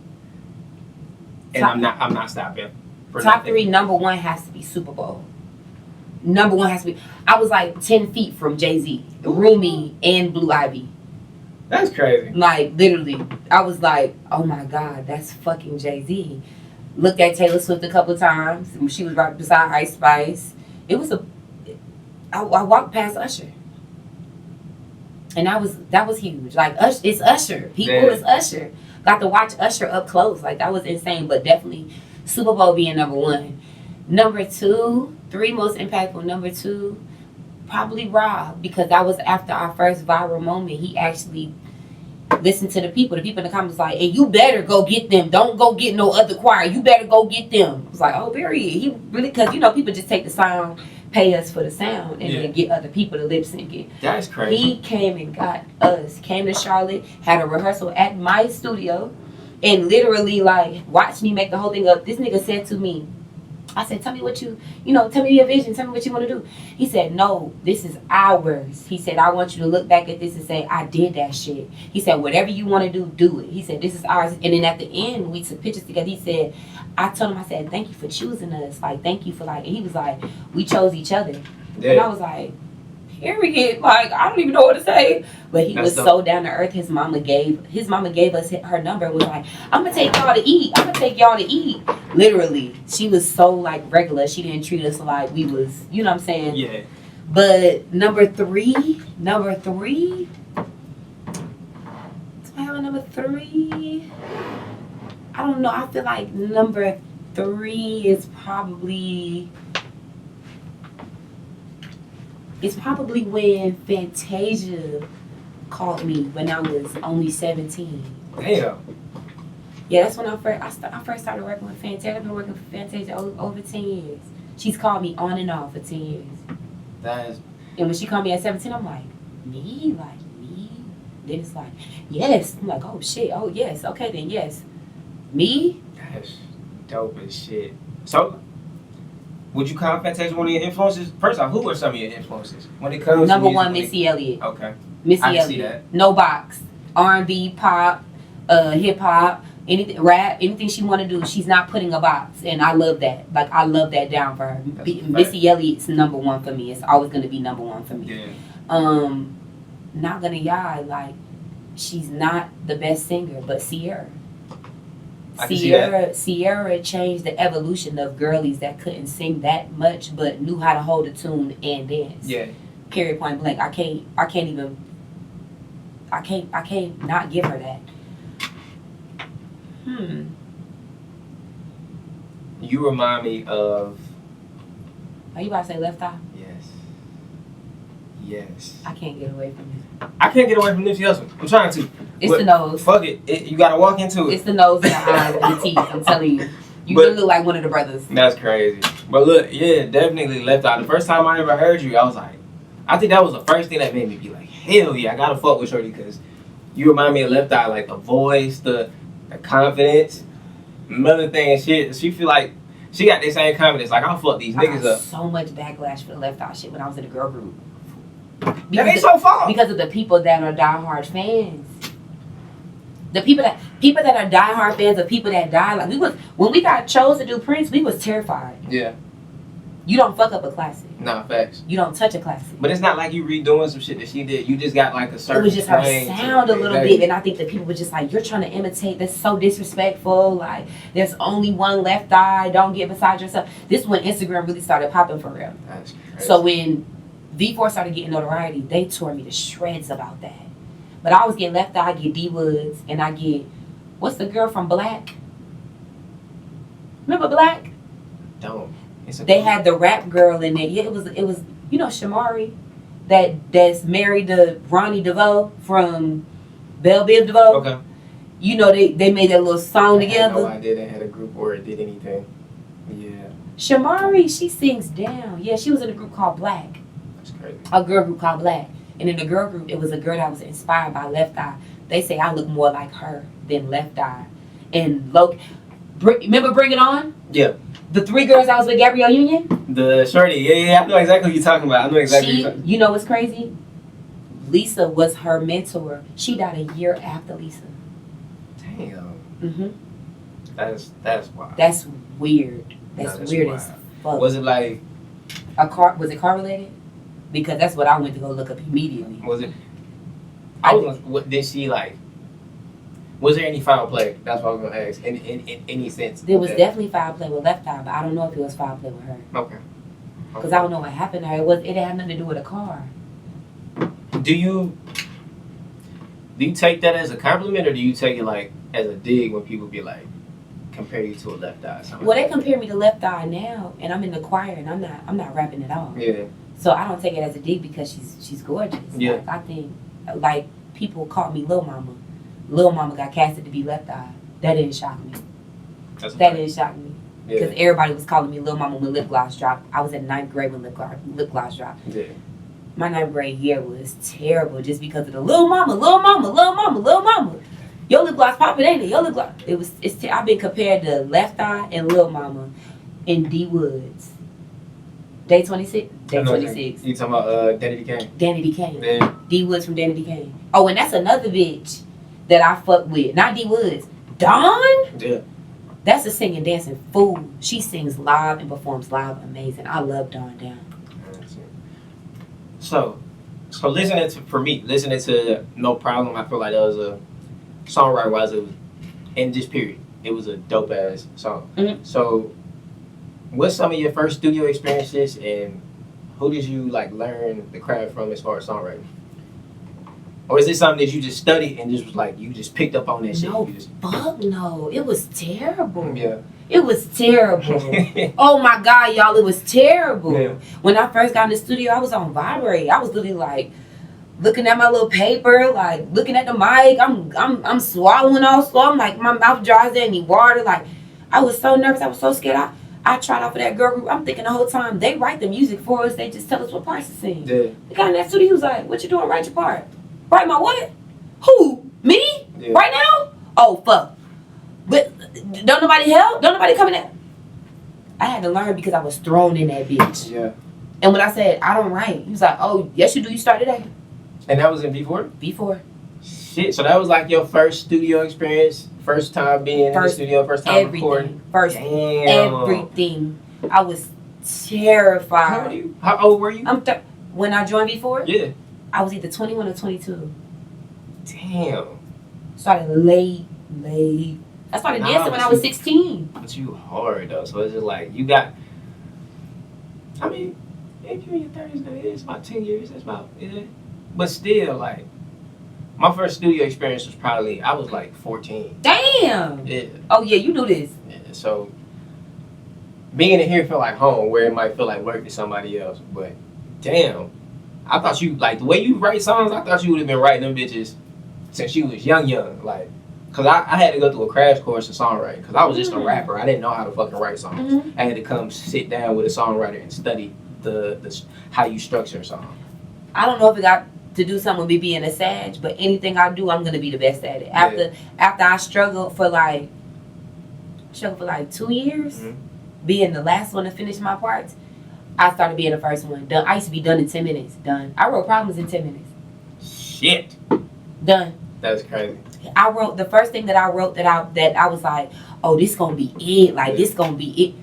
and I'm not stopping. Top 3, number 1 has to be Super Bowl. Number 1 has to be. I was like 10 feet from Jay-Z, Rumi, and Blue Ivy. That's crazy. Like literally, I was like, oh my God, that's fucking Jay-Z. Looked at Taylor Swift a couple of times. She was right beside Ice Spice. It was I walked past Usher. And that was huge. Like, it's Usher. People is Usher. Got to watch Usher up close. Like, that was insane. But definitely Super Bowl being number 1. Number 2, 3 most impactful. Number 2, probably Rob. Because that was after our first viral moment. He actually listened to the people. The people in the comments was like, hey, you better go get them. Don't go get no other choir. You better go get them. I was like, oh, period. He really, because, people just take the sound, pay us for the sound, and then get other people to lip sync it. That's crazy. He came and got us. Came to Charlotte, had a rehearsal at my studio, and literally, like, watched me make the whole thing up. This nigga said to me, I said, tell me what tell me your vision. Tell me what you want to do. He said, no, this is ours. He said, I want you to look back at this and say, I did that shit. He said, whatever you want to do, do it. He said, this is ours. And then at the end, we took pictures together. He said, I told him, I said, thank you for choosing us. Like, thank you for, like, and he was like, we chose each other. Yeah. And I was like, period. Like, I don't even know what to say. But he was so down to earth. His mama gave us her number. Was like, I'm gonna take y'all to eat. I'm gonna take y'all to eat. Literally, she was so like regular. She didn't treat us like we was, you know what I'm saying? Yeah. But number three. Do I have a number 3? I don't know. I feel like number 3 is probably. It's probably when Fantasia called me when I was only 17. Damn. Yeah, that's when I first started working with Fantasia. I've been working for Fantasia over 10 years. She's called me on and off for 10 years. And when she called me at 17, I'm like, me? Like, me? Then it's like, yes. I'm like, oh, shit. Oh, yes. Okay, then, yes. Me? That's dope as shit. So, would you call Fantasia one of your influences? First off, who are some of your influences when it comes number to one, Missy Elliott. Okay. Missy I can Elliott. see that. No box. R&B, pop, hip hop, anything, rap, anything she want to do, she's not putting a box, and I love that. Like, I love that down for her. Missy Elliott's number 1 for me. It's always gonna be number 1 for me. Yeah. Not gonna lie, like, she's not the best singer, but Sierra changed the evolution of girlies that couldn't sing that much but knew how to hold a tune and dance. Yeah. Period, point blank. I can't not give her that. You remind me of. Are you about to say Left Eye? Yes. I can't get away from it. I can't get away from Nipsey Hussle. I'm trying to. It's the nose. Fuck it. You gotta walk into it. It's the nose and the eyes and the teeth. I'm telling you. You look like one of the brothers. That's crazy. But look, yeah, definitely Left Eye. The first time I ever heard you, I was like, I think that was the first thing that made me be like, hell yeah, I gotta fuck with Shorty because you remind me of Left Eye, like the voice, the confidence. Another thing, she feel like she got the same confidence. Like, I'll fuck these niggas up. So much backlash for the Left Eye shit when I was in the girl group. That ain't so far. Because of the people that are diehard fans. The people that are diehard fans of people that die. Like, when we got chose to do Prince, we was terrified. Yeah. You don't fuck up a classic. Nah, facts. You don't touch a classic. But it's not like you redoing some shit that she did. You just got like a certain. It was just her sound a little bit, and I think that people were just like, "You're trying to imitate. That's so disrespectful. Like, there's only one Left Eye. Don't get beside yourself." This is when Instagram really started popping for real. That's crazy. So when V4 started getting notoriety, they tore me to shreds about that. But I was getting Left Eye, I get D Woods, and I get, what's the girl from Black? Remember Black? Don't. They had the rap girl in there. Yeah, it was Shamari, that's married to Ronnie DeVoe from Belle Biv DeVoe. Okay. They made that little song together. No idea they had a group or it did anything. Yeah. Shamari, she sings down. Yeah, she was in a group called Black. That's crazy. A girl group called Black. And in the girl group, it was a girl that was inspired by Left Eye. They say I look more like her than Left Eye. And remember Bring It On? Yeah. The 3 girls I was with, Gabrielle Union? The shorty, yeah, I know exactly what you're talking about. I know exactly what you're talking about. You know what's crazy? Lisa was her mentor. She died a year after Lisa. Damn. Mm-hmm. That's wild. That's weird. That's weird wild. as fuck. Was it like... Was it car related? Because that's what I went to go look up immediately. Was it... What did she like... Was there any foul play? That's what I was going to ask. In any sense? There was definitely foul play with Left Eye, but I don't know if it was foul play with her. Okay. Because I don't know what happened to her. It had nothing to do with a car. Do you take that as a compliment, or do you take it like as a dig when people be like, compare you to a Left Eye? Well, they compare me to Left Eye now, and I'm in the choir, and I'm not rapping at all. Yeah. So I don't take it as a dig because she's gorgeous. Yeah. Like, I think, like, people call me Lil Mama. Lil Mama got casted to be Left Eye. That didn't shock me. That didn't shock me. Because everybody was calling me Lil Mama when lip gloss dropped. I was in 9th grade when lip gloss dropped. Yeah. My 9th grade year was terrible just because of the Lil Mama, Lil Mama, Lil Mama, Lil Mama. Your lip gloss popping, ain't it? Your lip gloss. I've been compared to Left Eye and Lil Mama in D Woods. Day 26? Day 26. You talking about Danny Kane? Danny Kane. Yeah. D Woods from Danny Kane. Oh, and that's another bitch that I fuck with. Not D Woods. Dawn? Yeah. That's a singing, dancing fool. She sings live and performs live amazing. I love Dawn Down. So listening to No Problem, I feel like that was a songwriter wise, it was in this period. It was a dope ass song. Mm-hmm. So what's some of your first studio experiences, and who did you like learn the craft from as far as songwriting? Or is this something that you just studied and just was like, you just picked up on that shit? No, fuck no. It was terrible. Yeah. It was terrible. Oh my God, y'all, it was terrible. Yeah. When I first got in the studio, I was on Vibrate. I was literally like looking at my little paper, like looking at the mic. I'm swallowing all slow. I'm like, my mouth dries, there, I need water. Like, I was so nervous. I was so scared. I tried out for that girl group. I'm thinking the whole time, they write the music for us. They just tell us what parts to sing. Yeah. The guy in that studio was like, what you doing? Write your part. Write my what? Who? Me? Yeah. Right now? Oh, fuck. But don't nobody help? Don't nobody come in there? I had to learn because I was thrown in that bitch. Yeah. And when I said, I don't write, he was like, oh, yes you do. You start today. And that was in B4? B4. Shit, so that was like your first studio experience? First time being in the studio, first time recording? Everything. I was terrified. How old were you? When I joined B4? Yeah. I was either 21 or 22. Damn. Started late. I started dancing when I was 16. But you hard though, so it's just like you got. I mean, if you're in your 30s, it's about 10 years. That's about it. But still, like, my first studio experience was probably I was like 14. Damn. Yeah. Oh yeah, you knew this. Yeah. So being in here felt like home, where it might feel like work to somebody else. But damn, I thought you like the way you write songs. I thought you would have been writing them bitches since you was young, like. Cause I had to go through a crash course of songwriting. Cause I was just a rapper. I didn't know how to fucking write songs. Mm-hmm. I had to come sit down with a songwriter and study the how you structure a song. I don't know if it got to do something with me being a Sag, but anything I do, I'm gonna be the best at it. After I struggled for like 2 years, being the last one to finish my parts, I started being the first one. Done. I used to be done in 10 minutes. Done. I wrote problems in 10 minutes. Shit. Done. That's crazy. I wrote the first thing that I wrote that I was like, oh, this gonna be it. Like this gonna be it.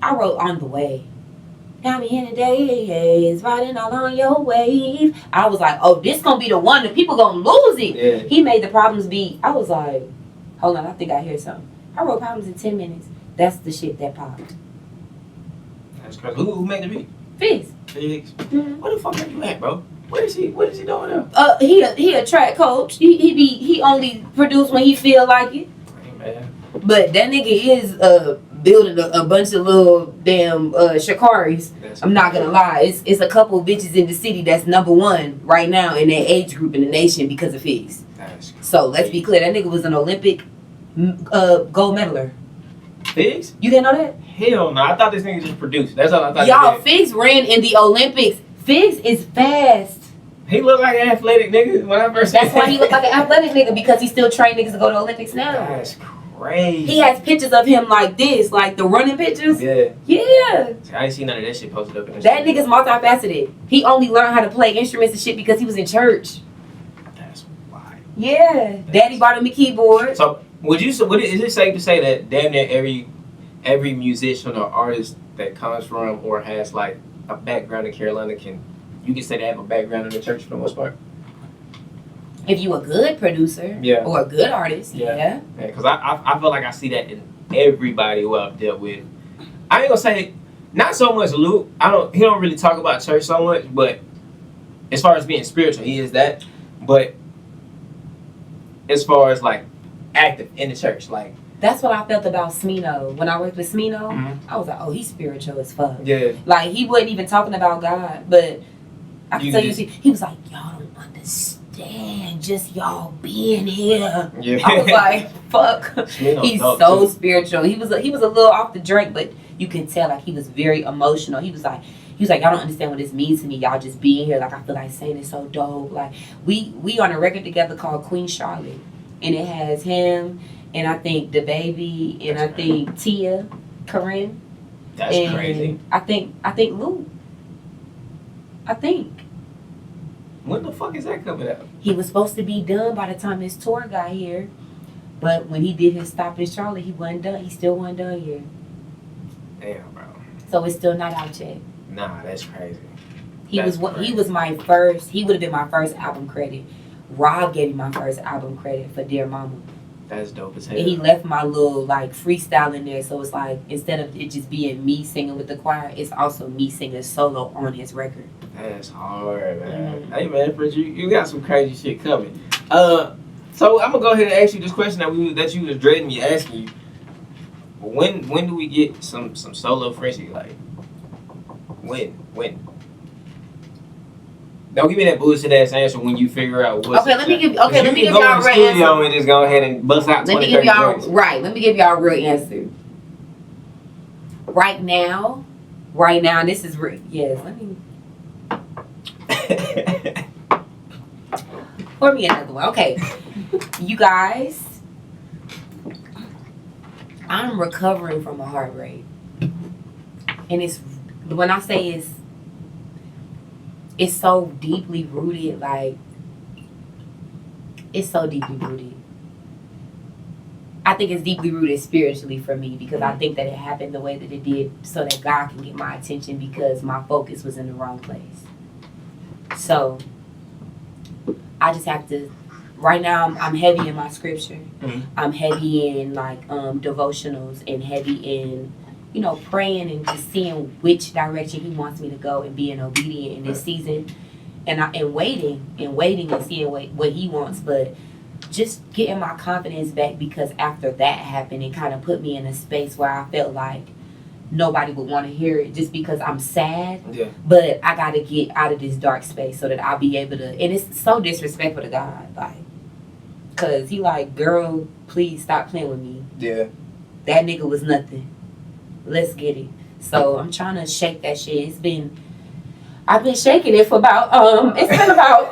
I wrote On the Way. Got me in the days, riding all on your wave. I was like, oh, this gonna be the one. The people gonna lose it. Yeah. He made the problems beat. I was like, hold on, I think I hear something. I wrote problems in 10 minutes. That's the shit that popped. That's crazy. Who made the beat? Fizz. Fizz. Mm-hmm. Where the fuck are you at, bro? What is he doing now? He a track coach. He only produce when he feel like it. Hey, man. But that nigga is building a bunch of little damn Shakaris. I'm not gonna lie. It's a couple of bitches in the city that's #1 right now in their age group in the nation because of Fizz. So let's be clear. That nigga was an Olympic gold medaler. Fizz? You didn't know that? Hell no. I thought this nigga just produced. That's all I thought. Y'all, Fizz ran in the Olympics. Fizz is fast. He looked like an athletic nigga when I first. That's why he looked like an athletic nigga, because he still train niggas to go to Olympics now. That's crazy. He has pictures of him like this, like the running pictures. Yeah. Yeah. I ain't seen none of that shit posted up in the That nigga's multifaceted. He only learned how to play instruments and shit because he was in church. That's wild. Yeah. Daddy bought him a keyboard. So is it safe to say that damn near every musician or artist that comes from or has like a background in Carolina you can say they have a background in the church for the most part? If you a good producer, Yeah. or a good artist, Yeah. yeah. Because I feel like I see that in everybody who I've dealt with. I ain't gonna say not so much Luke. He don't really talk about church so much, but as far as being spiritual, he is that. But as far as like active in the church, like That's what I felt about Smino. When I worked with Smino, Mhm. I was like, oh, he's spiritual as fuck. yeah, Like, he wasn't even talking about God, but I can You tell you, just- he was like, y'all don't understand just y'all being here. yeah. I was like, fuck. Smino's He's dope, so too. spiritual. He was a little off the drink, but you can tell like he was very emotional. He was like, y'all don't understand what this means to me. Y'all just being here. Like, I feel like saying it's so dope. Like, we on a record together called Queen Charlotte, and it has him and I think the baby and I think Tia, Corinne. That's and crazy. I think Lou. I think When the fuck is that coming out? he was supposed to be done by the time his tour got here, but when he did his stop in Charlotte, he wasn't done. He still wasn't done here, Damn, bro. so it's still not out yet. Nah, that's crazy. He That's was crazy. he was my first. He would have been my first album credit. Rob gave me my first album credit for Dear Mama, That's dope as hell. and he left my little like freestyle in there. So it's like instead of it just being me singing with the choir, it's also me singing solo on his record. That's hard, man. Mhm. Hey, man, French, you got some crazy shit coming. So I'm gonna go ahead and ask you this question that you was dreading me asking you. When do we get some solo Frenchie? Like, when? Don't give me that bullshit ass answer when you figure out what's Okay, let me give y'all y'all a in the real studio answer. and just go ahead and bust out Let 20, me give 30 y'all joints. Let me give y'all a real answer. Right now, this is yes. Let me pour me another one. Okay, you guys, I'm recovering from a heartbreak, and it's when I say it's so deeply rooted. Like, it's so deeply rooted. I think it's deeply rooted spiritually for me, because I think that it happened the way that it did so that God can get my attention, because my focus was in the wrong place. So I just have to. Right now, I'm heavy in my scripture. Mhm. I'm heavy in like devotionals, and heavy in praying and just seeing which direction He wants me to go, and being obedient in this season, and waiting and seeing what He wants, but just getting my confidence back, because after that happened, it kind of put me in a space where I felt like nobody would want to hear it, just because I'm sad. Yeah. But I got to get out of this dark space so that I'll be able to. And it's so disrespectful to God, like, because He like, girl, please stop playing with me. Yeah. That nigga was nothing. Let's get it. So I'm trying to shake that shit. I've been shaking it for about it's been about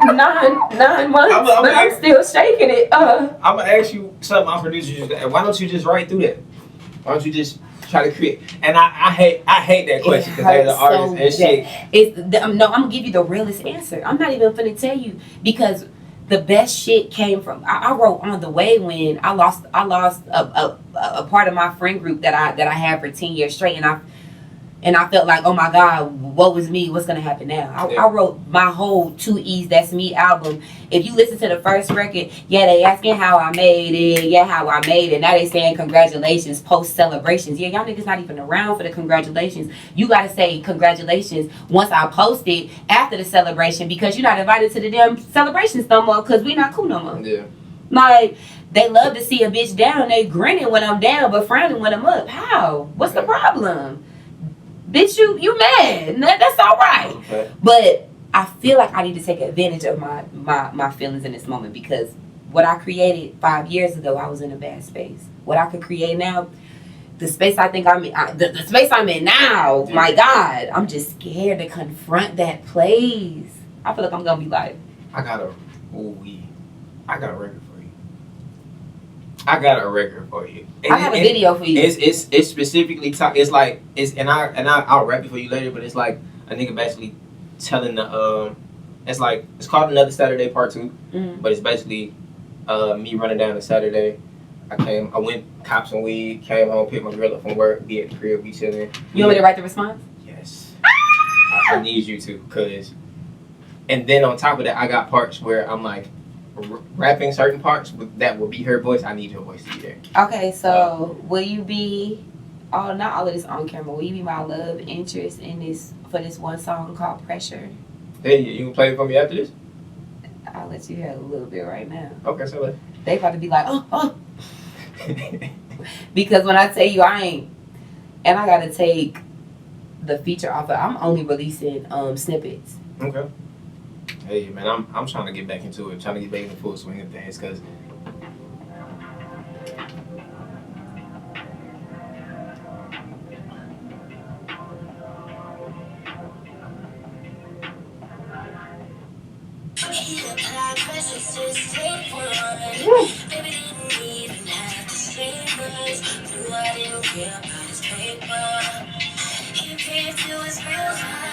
9 months, but I'm still shaking it. I'm gonna ask you something. Our producer why don't you just write through that? Why don't you just try to create? And I hate that question, because as an artist and shit. No, I'm gonna give you the realest answer. I'm not even gonna tell you, because the best shit came from. I wrote On the Way when I lost a part of my friend group that I had for 10 years straight, and I felt like, oh my God, what was me? What's gonna happen now? I wrote my whole 2 E's That's Me album. If you listen to the first record, yeah, they asking how I made it. Yeah, how I made it. Now they saying congratulations post celebrations. Yeah, y'all niggas not even around for the congratulations. You gotta say congratulations once I post it after the celebration, because you're not invited to the damn celebrations no more, because we not cool no more. Yeah. Like, they love to see a bitch down. They grinning when I'm down, but frowning when I'm up. How? What's the problem? Bitch, you mad. That's all right. Okay. But I feel like I need to take advantage of my feelings in this moment, because what I created 5 years ago, I was in a bad space. What I could create now, the space I think I'm in, the space I'm in now, my God, I'm just scared to confront that place. I feel like I'm gonna be like, I got a record for you. I got a record for you. And I got a video for you. It's specifically I'll rap it for you later. But it's like a nigga basically telling the it's called Another Saturday Part 2. But it's basically me running down a Saturday. I went cop some weed, came home, picked my girl up from work, be at the crib, we chilling. You want me to write the response? Yes. I need you to, cause. And then on top of that, I got parts where I'm like rapping certain parts that will be her voice. I need her voice to be there. Okay, so will you be? Oh, not all of this on camera. Will you be my love interest in this for this one song called Pressure? Hey, you can play it for me after this? I'll let you have a little bit right now. Okay, so let's. They about to be like, oh. Because when I tell you I ain't, and I gotta take the feature off of, I'm only releasing snippets. Okay. Hey man, I'm trying to get back into it, trying to get back in the full swing of things, cause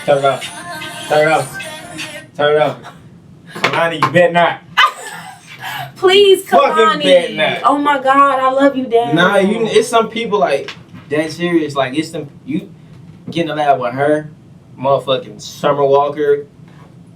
turn it off. Turn it off. Turn it off. Kalani, you bet not. Please, Fucking bet Kalani. not. Oh my God, I love you, Dad. Nah, it's some people like that serious. Like it's them you getting a lab with her, motherfucking Summer Walker.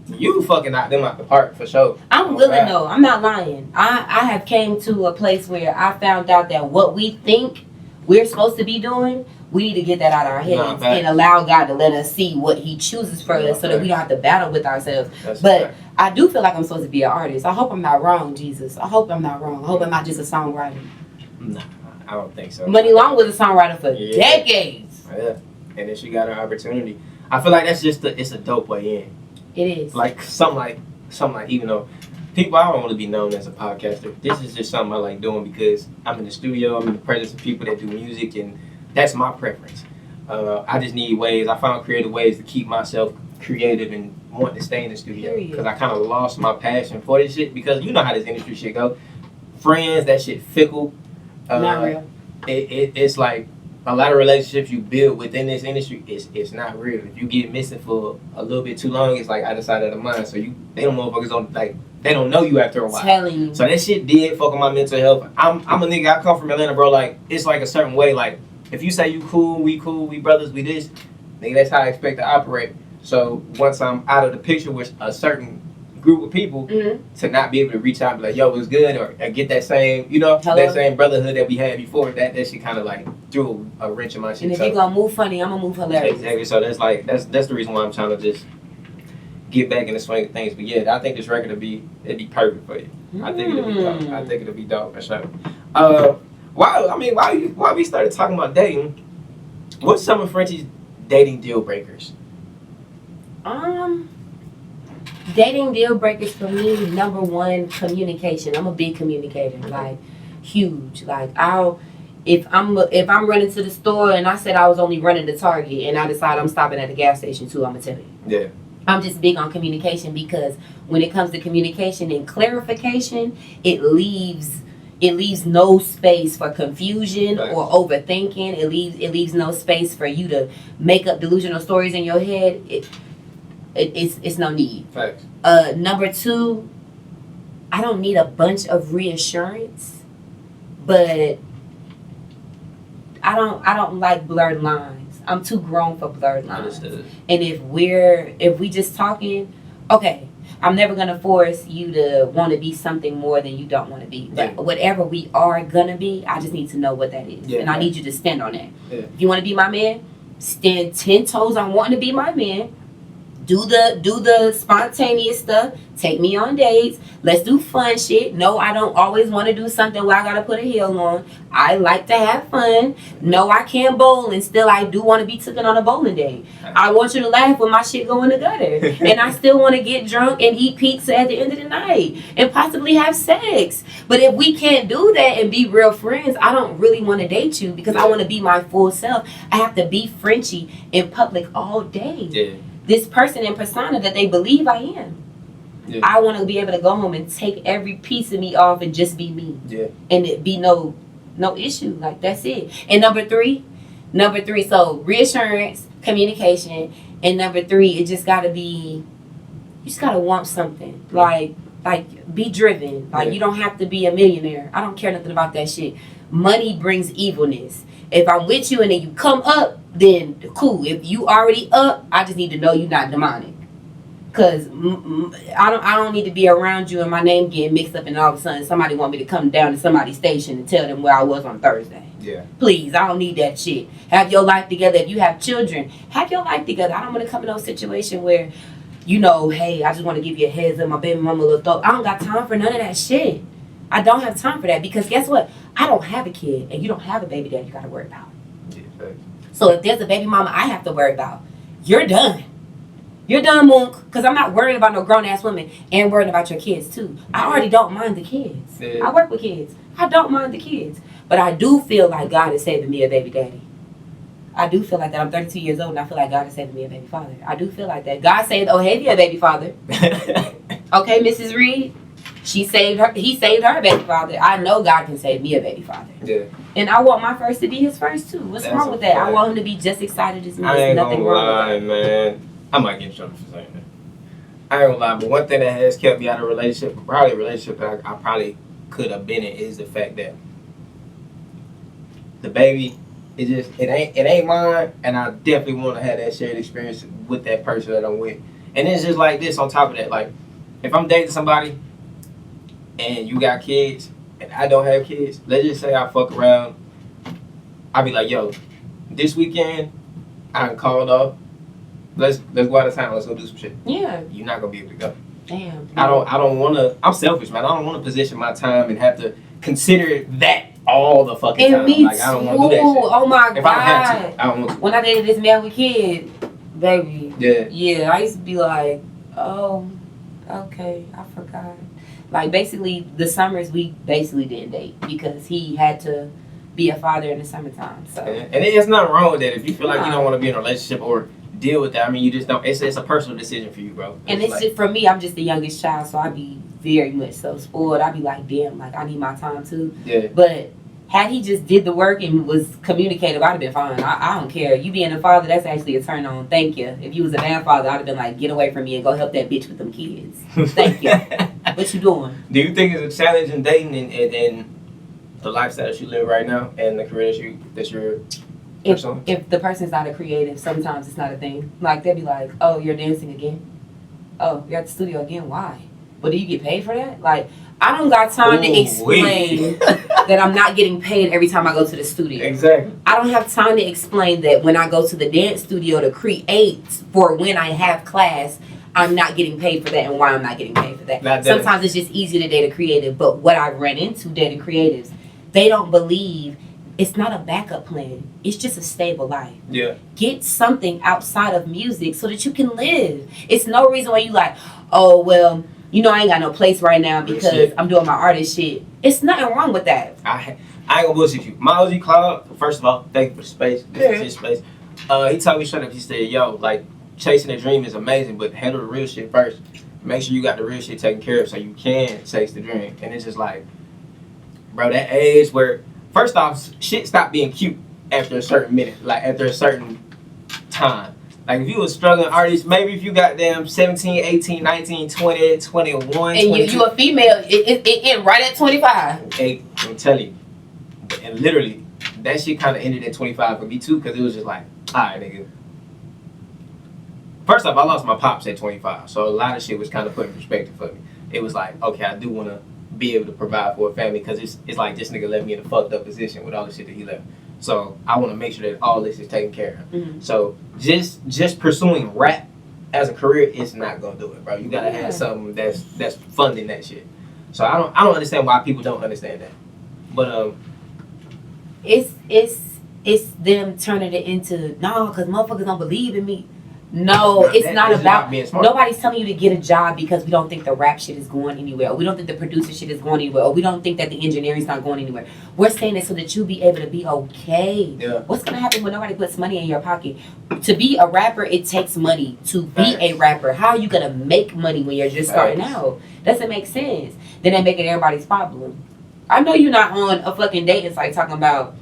You fucking knocked them out the park for sure. I'm willing though. I'm not lying. I have came to a place where I found out that what we think we're supposed to be doing, we need to get that out of our heads and allow God to let us see what He chooses for us, so that we don't have to battle with ourselves. But I do feel like I'm supposed to be an artist. I hope I'm not wrong, Jesus. I hope I'm not wrong. I hope I'm not just a songwriter. Nah, I don't think so. Money Long was a songwriter for decades. Yeah, and then she got her opportunity. I feel like that's just it's a dope way in. It is. Like something like even though people, I don't want to be known as a podcaster. This is just something I like doing because I'm in the studio. I'm in the presence of people that do music, and that's my preference. I just need ways. I found creative ways to keep myself creative and want to stay in the studio because I kind of lost my passion for this shit. Because you know how this industry shit go. Friends, that shit fickle. Not real. It's like a lot of relationships you build within this industry. It's not real. If you get missing for a little bit too long, it's like out of sight, out of mind. So they don't know you after a while. Telling you. So that shit did fuck with my mental health. I'm a nigga. I come from Atlanta, bro. Like it's like a certain way. Like if you say you cool, we brothers, we this, nigga. That's how I expect to operate. So once I'm out of the picture with a certain group of people, to not be able to reach out and be like, yo, it's good, or get that same, that same brotherhood that we had before. That shit kind of like threw a wrench in my shit. And if you gonna move funny, I'm gonna move hilarious. Exactly. So that's the reason why I'm trying to just get back in the swing of things. But yeah, I think this record it'd be perfect for you. I think it'll be dope. I think it'll be dope for sure. Why we started talking about dating? What's some of Frenchie's dating deal breakers? Dating deal breakers for me, number one, communication. I'm a big communicator, like huge. Like if I'm running to the store and I said I was only running to Target and I decide I'm stopping at the gas station too, I'm gonna tell you. Yeah. I'm just big on communication because when it comes to communication and clarification, it leaves no space for confusion or overthinking. It leaves no space for you to make up delusional stories in your head. It's no need. Facts. Number two, I don't need a bunch of reassurance, but I don't like blurred lines. I'm too grown for blurred lines. Understood. And if we just talking, okay, I'm never gonna force you to want to be something more than you don't want to be. But whatever we are gonna be, I just need to know what that is, and I need you to stand on that. Yeah. If you want to be my man, stand 10 toes on wanting to be my man. Do the spontaneous stuff. Take me on dates. Let's do fun shit. No, I don't always want to do something where I gotta put a heel on. I like to have fun. No, I can't bowl, and still I do want to be taken on a bowling day. I want you to laugh when my shit go in the gutter, and I still want to get drunk and eat pizza at the end of the night and possibly have sex. But if we can't do that and be real friends, I don't really want to date you because I want to be my full self. I have to be Frenchie in public all day. Yeah. this person in persona that they believe I am. Yeah. I want to be able to go home and take every piece of me off and just be me. Yeah. And it be no issue. Like, that's it. And number three, so reassurance, communication, and number three, it just gotta be, you just gotta want something. Like be driven. Like, you don't have to be a millionaire. I don't care nothing about that shit. Money brings evilness. If I'm with you and then you come up, then cool. If you already up, I just need to know you're not demonic. Cause I don't need to be around you and my name getting mixed up and all of a sudden somebody want me to come down to somebody's station and tell them where I was on Thursday. Yeah. Please, I don't need that shit. Have your life together. If you have children, have your life together. I don't want to come in no situation where, you know, hey, I just want to give you a heads up, my baby mama a little throat. I don't got time for none of that shit. I don't have time for that because guess what? I don't have a kid and you don't have a baby dad you got to worry about. Yeah, thanks. So if there's a baby mama I have to worry about, you're done. You're done, Monk, because I'm not worried about no grown-ass women and worried about your kids, too. I already don't mind the kids. Yeah. I work with kids. I don't mind the kids. But I do feel like God is saving me a baby daddy. I do feel like that. I'm 32 years old, and I feel like God is saving me a baby father. I do feel like that. God saved Ohavia a baby father. Okay, Mrs. Reed? He saved her a baby father. I know God can save me a baby father. Yeah. And I want my first to be his first, too. What's That's wrong with that? fact. I want him to be just excited as me. I There's ain't nothing gonna wrong lie, with that. man. I might get in trouble for saying that. I ain't gonna lie, but one thing that has kept me out of a relationship, probably a relationship that I probably could have been in, is the fact that the baby, it ain't mine, and I definitely want to have that shared experience with that person that I'm with. And it's just like this on top of that, like, if I'm dating somebody and you got kids and I don't have kids, let's just say I fuck around, I'll be like, yo, this weekend I'm called off. Let's go out of town. Let's go do some shit. Yeah. You're not gonna be able to go. Damn. I don't want to. I'm selfish, man. I don't want to position my time and have to consider that all the fucking And time. me Like, I don't want to do that shit. Oh my If I don't have God. to, I don't want to. When I dated this man with kids, baby. Yeah. Yeah, I used to be like, oh, okay, I forgot. Like, basically, the summers we basically didn't date because he had to be a father in the summertime. So. And there's nothing wrong with that. If you feel like you don't want to be in a relationship or deal with that, I mean, you just don't. It's a personal decision for you, bro. And it's like, just, for me, I'm just the youngest child, so I be very much so spoiled. I be like, damn, like, I need my time too. yeah. But had he just did the work and was communicative, I'd have been fine. I don't care. You being a father, that's actually a turn on. Thank you. If you was a bad father, I'd have been like, get away from me and go help that bitch with them kids. Thank you. What you doing? Do you think it's a challenge in dating and the lifestyle that you live right now and the career that you're pursuing? If the person's not a creative, sometimes it's not a thing. Like, they'll be like, oh, you're dancing again? Oh, you're at the studio again? Why? But do you get paid for that? Like, I don't got time to explain that I'm not getting paid every time I go to the studio. Exactly. I don't have time to explain that when I go to the dance studio to create for when I have class, I'm not getting paid for that and why I'm not getting paid for that. Sometimes it's just easy to date a creative, but what I've run into dating creatives, they don't believe it's not a backup plan. It's just a stable life. Yeah. Get something outside of music so that you can live. It's no reason why you like, oh, well, you know, I ain't got no place right now because I'm doing my artist shit. It's nothing wrong with that. I ain't gonna bullshit you. My OG Cloud, first of all, thank you for the space. This is his space. He told me straight up, he said, yo, like, chasing a dream is amazing, but handle the real shit first. Make sure you got the real shit taken care of so you can chase the dream. And it's just like, bro, that age where, first off, shit stopped being cute after a certain minute, like after a certain time. Like, if you was struggling artist, maybe if you got them 17, 18, 19, 20, 21, and 22. you a female, it end right at 25. Hey, I'm telling you. And literally, that shit kind of ended at 25 for me too, because it was just like, alright, nigga. First off, I lost my pops at 25, so a lot of shit was kind of put in perspective for me. It was like, okay, I do want to be able to provide for a family, because it's like this nigga left me in a fucked up position with all the shit that he left. So I want to make sure that all this is taken care of. Mm-hmm. So just pursuing rap as a career is not gonna do it, bro. You gotta have something that's funding that shit. So I don't understand why people don't understand that. But it's It's them turning it into, no, because motherfuckers don't believe in me. No, it's not about being smart. nobody's telling you to get a job because we don't think the rap shit is going anywhere, or we don't think the producer shit is going anywhere, or we don't think that the engineering's not going anywhere. We're saying it so that you'll be able to be okay. Yeah. What's gonna happen when nobody puts money in your pocket? To be a rapper, it takes money to be a rapper. How are you gonna make money when you're just starting out? Doesn't make sense. Then they make it everybody's problem. I know you're not on a fucking dating site talking about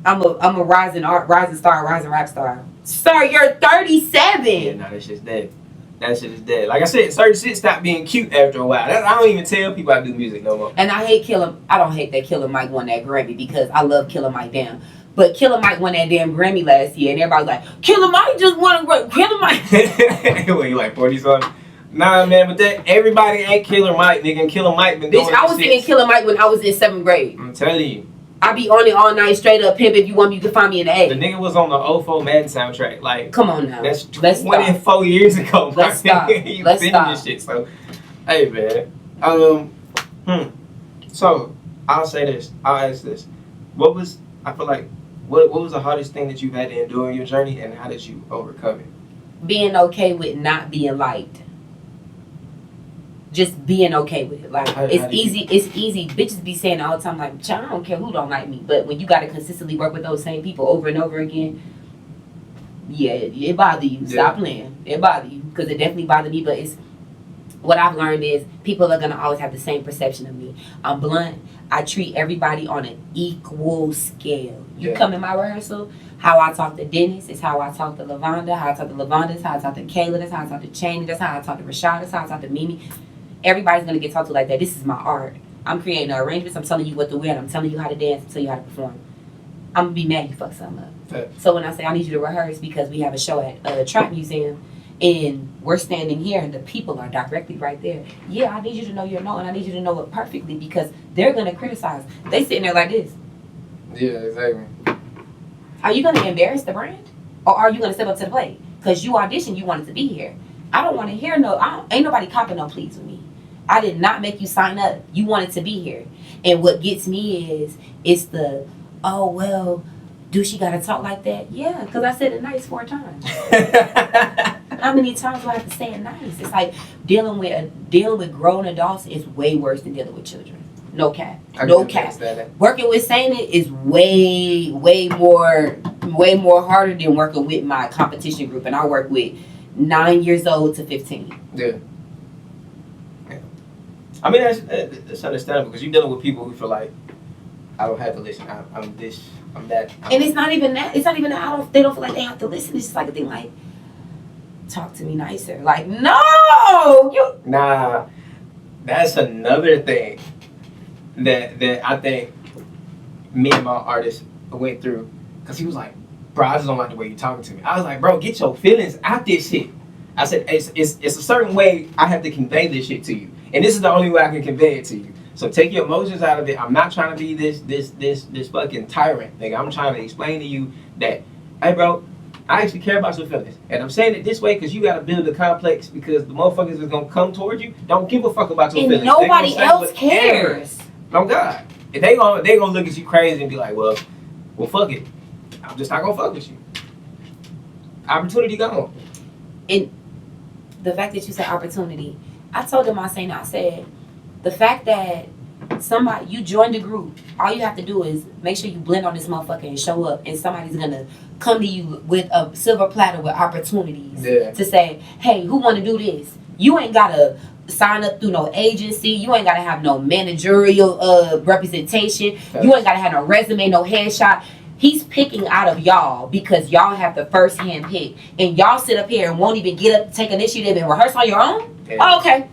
I'm a rising star, rising rap star. Sir, you're 37. Yeah, no, that shit's dead. That shit is dead. Like I said, certain shit stopped being cute after a while. I don't even tell people I do music no more. And I don't hate that Killer Mike won that Grammy because I love Killer Mike damn. But Killer Mike won that damn Grammy last year, and everybody's like, Killer Mike just won a Grammy. Killer Mike. What, you like 40-something? Nah, man, but that everybody ain't Killer Mike, nigga. And Killer Mike been doing Bitch, I was singing Killer Mike when I was in 7th grade. I'm telling you. I be on it all night, straight up pimp. If you want me, you can find me in the A. The nigga was on the 04 Madden soundtrack. Like, come on now. That's Let's 24 years ago. Let's stop. Let's stop. This shit. So, hey, man. So, I'll say this. I'll ask this. What was the hardest thing that you've had to endure in your journey, and how did you overcome it? Being okay with not being liked. Just being okay with it. Like, it's easy. Bitches be saying all the time, like, I don't care who don't like me. But when you got to consistently work with those same people over and over again, yeah, it bother you. Stop playing. It bother you. Because it definitely bothered me. But it's what I've learned is people are going to always have the same perception of me. I'm blunt. I treat everybody on an equal scale. You come in my rehearsal, how I talk to Dennis is how I talk to Lavonda, how I talk to Lavonda is how I talk to Kayla, that's how I talk to Cheney, that's how I talk to Rashad, that's how I talk to Mimi. Everybody's going to get talked to like that. This is my art. I'm creating arrangements. I'm telling you what to wear. And I'm telling you how to dance. I'm telling you how to perform. I'm going to be mad you fuck something up. Okay. So when I say I need you to rehearse because we have a show at a Trap Museum and we're standing here and the people are directly right there. Yeah, I need you to know your note and I need you to know it perfectly because they're going to criticize. They sitting there like this. Yeah, exactly. Are you going to embarrass the brand? Or are you going to step up to the plate? Because you auditioned, you wanted to be here. I don't want to hear ain't nobody copping no pleas with me. I did not make you sign up. You wanted to be here. And what gets me is the, oh, well, do she got to talk like that? Yeah, because I said it nice 4 times. How many times do I have to say it nice? It's like dealing with grown adults is way worse than dealing with children. No cap. No cap. Working with saying it is way more harder than working with my competition group. And I work with 9 years old to 15. Yeah. I mean, that's understandable because you're dealing with people who feel like, I don't have to listen. I'm this, I'm that. And it's not even that. It's not even that. They don't feel like they have to listen. It's just like a thing like, talk to me nicer. Like, no! Nah, that's another thing that I think me and my artist went through. Because he was like, bro, I just don't like the way you're talking to me. I was like, bro, get your feelings out this shit. I said, it's a certain way I have to convey this shit to you. And this is the only way I can convey it to you. So take your emotions out of it. I'm not trying to be this fucking tyrant, nigga. I'm trying to explain to you that, hey, bro, I actually care about your feelings. And I'm saying it this way because you got to build a complex because the motherfuckers that's going to come towards you don't give a fuck about your feelings. And nobody else cares. Oh, God. If they gonna look at you crazy and be like, well, fuck it. I'm just not going to fuck with you. Opportunity gone. And the fact that you said opportunity, I told them, I said, the fact that you joined the group, all you have to do is make sure you blend on this motherfucker and show up, and somebody's gonna come to you with a silver platter with opportunities to say, hey, who wanna do this? You ain't gotta sign up through no agency. You ain't gotta have no managerial representation. You ain't gotta have no resume, no headshot. He's picking out of y'all because y'all have the first hand pick. And y'all sit up here and won't even get up, take initiative, and rehearse on your own? Yeah. Oh, okay.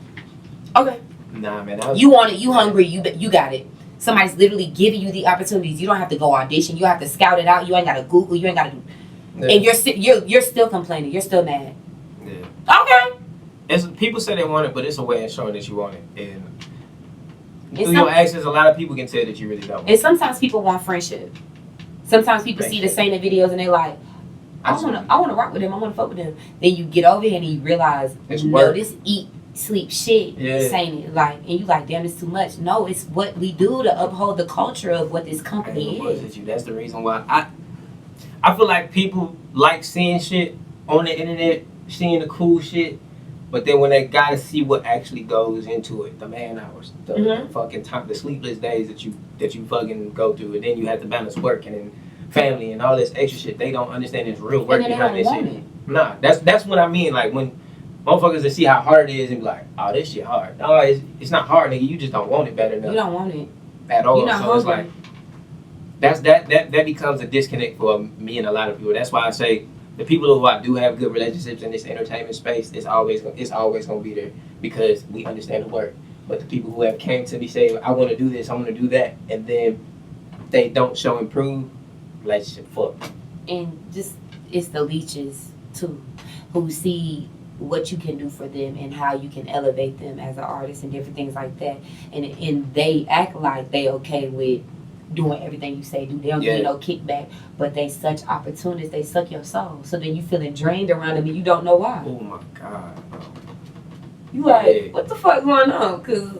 Okay. Nah, man. You want it. You hungry. You got it. Somebody's literally giving you the opportunities. You don't have to go audition. You have to scout it out. You ain't got to Google. You ain't got to do. Yeah. And you're still complaining. You're still mad. Yeah. Okay. People say they want it, but it's a way of showing that you want it. And through your actions, a lot of people can tell that you really don't want it. And sometimes people want friendship. Sometimes people see the same videos and they're like, I want to rock with him. I want to fuck with him. Then you get over here and you realize, no, this eat, sleep shit. This ain't it. Like, and you like, damn, it's too much. No, it's what we do to uphold the culture of what this company is. That's the reason why I feel like people like seeing shit on the internet seeing the cool shit, but then when they gotta see what actually goes into it, the man hours, the fucking time, the sleepless days that you fucking go through, and then you have to balance work and then family and all this extra shit. They don't understand this real work behind this shit. Nah, that's what I mean. Like when motherfuckers that see how hard it is and be like, oh, this shit hard. No, it's not hard, nigga. You just don't want it bad enough. You don't want it at all. You're not so it's hungry. like that becomes a disconnect for me and a lot of people. That's why I say the people who I do have good relationships in this entertainment space, it's always gonna be there because we understand the work. But the people who have came to me saying, I want to do this, I want to do that, and then they don't show improve, relationship fuck. And just it's the leeches too, who see what you can do for them and how you can elevate them as an artist and different things like that, and they act like they okay with doing everything you say do. They don't give you no kickback, but they such opportunists. They suck your soul, so then you feeling drained around them and you don't know why. Oh my god, bro. You like, what the fuck going on? Cause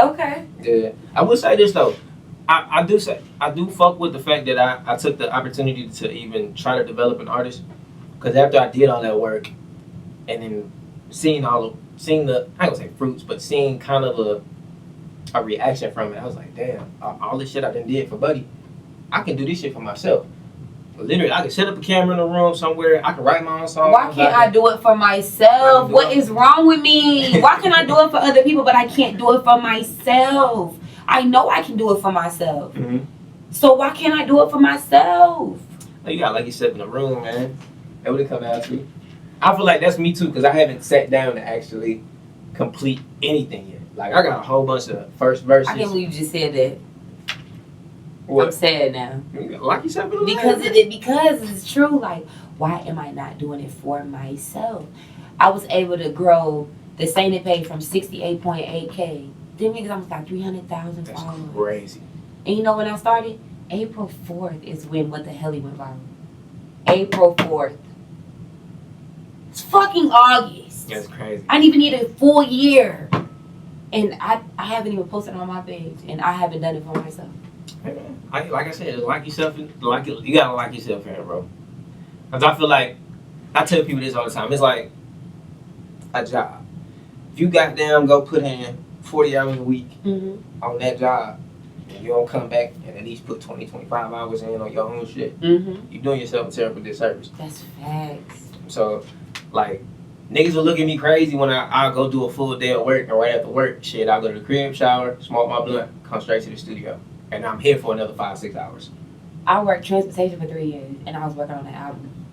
okay. Yeah, I will say this though. I do fuck with the fact that I took the opportunity to even try to develop an artist, because after I did all that work, and then seeing the I ain't gonna say fruits, but seeing kind of a reaction from it, I was like, damn, all this shit I done did for Buddy, I can do this shit for myself. Literally, I can set up a camera in a room somewhere. I can write my own song. Why can't I do it for myself? What is wrong with me? Why can I do it for other people, but I can't do it for myself? I know I can do it for myself. Mm-hmm. So why can't I do it for myself? You got like yourself in a room, man. That would it come down to. I feel like that's me too, because I haven't sat down to actually complete anything yet. Like, I got a whole bunch of first verses. I can't believe you just said that. What? I'm sad now. Lock yourself in a room. Because it's true. Like, why am I not doing it for myself? I was able to grow the Saint It Paid from 68.8K. Them niggas almost got 300,000 followers. That's crazy. And you know when I started? April 4th is when What the Hell he went viral. April 4th. It's fucking August. That's crazy. I didn't even need a full year. And I haven't even posted on my page. And I haven't done it for myself. Hey man, like I said, like yourself, you gotta like yourself in it, bro. Cause I feel like, I tell people this all the time, it's like a job. If you goddamn go put in 40 hours a week on that job, and you don't come back and at least put 20, 25 hours in on your own shit, you're doing yourself a terrible disservice. That's facts. So, like, niggas will look at me crazy when I'll go do a full day of work, and right after work, shit, I'll go to the crib, shower, smoke my blunt, come straight to the studio. And I'm here for another 5-6 hours. I worked transportation for 3 years, and I was working on an album.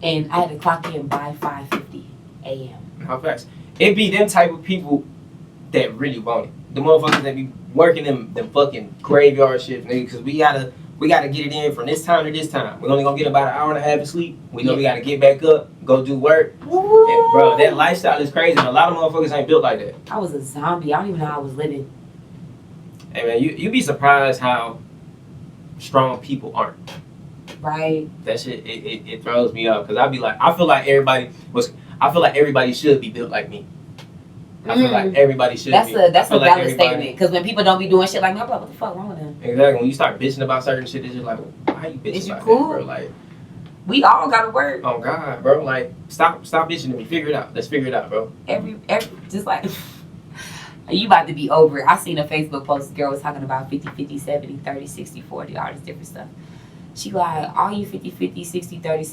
And I had to clock in by 5:50 a.m. How fast? It be them type of people that really want it. The motherfuckers that be working them fucking graveyard shifts, nigga, because we gotta get it in from this time to this time. We're only gonna get about an hour and a half of sleep. We know we gotta get back up, go do work. And, bro, that lifestyle is crazy. And a lot of motherfuckers ain't built like that. I was a zombie. I don't even know how I was living. Hey man, you be surprised how strong people aren't. Right. That shit it throws me up, because I feel like everybody should be built like me. I feel like everybody should that's be. That's a valid statement, because when people don't be doing shit like me, I'm like, what the fuck wrong with them? Exactly. When you start bitching about certain shit, it's just like, how you bitching Is you about cool? that, bro? Like, we all gotta work. oh God, bro. Like, stop bitching to me. Figure it out. Let's figure it out, bro. Every just like you about to be over it. I seen a Facebook post, girl was talking about 50, 50, 70, 30, 60, 40, all this different stuff. She like, all you 50, 50, 60, 30,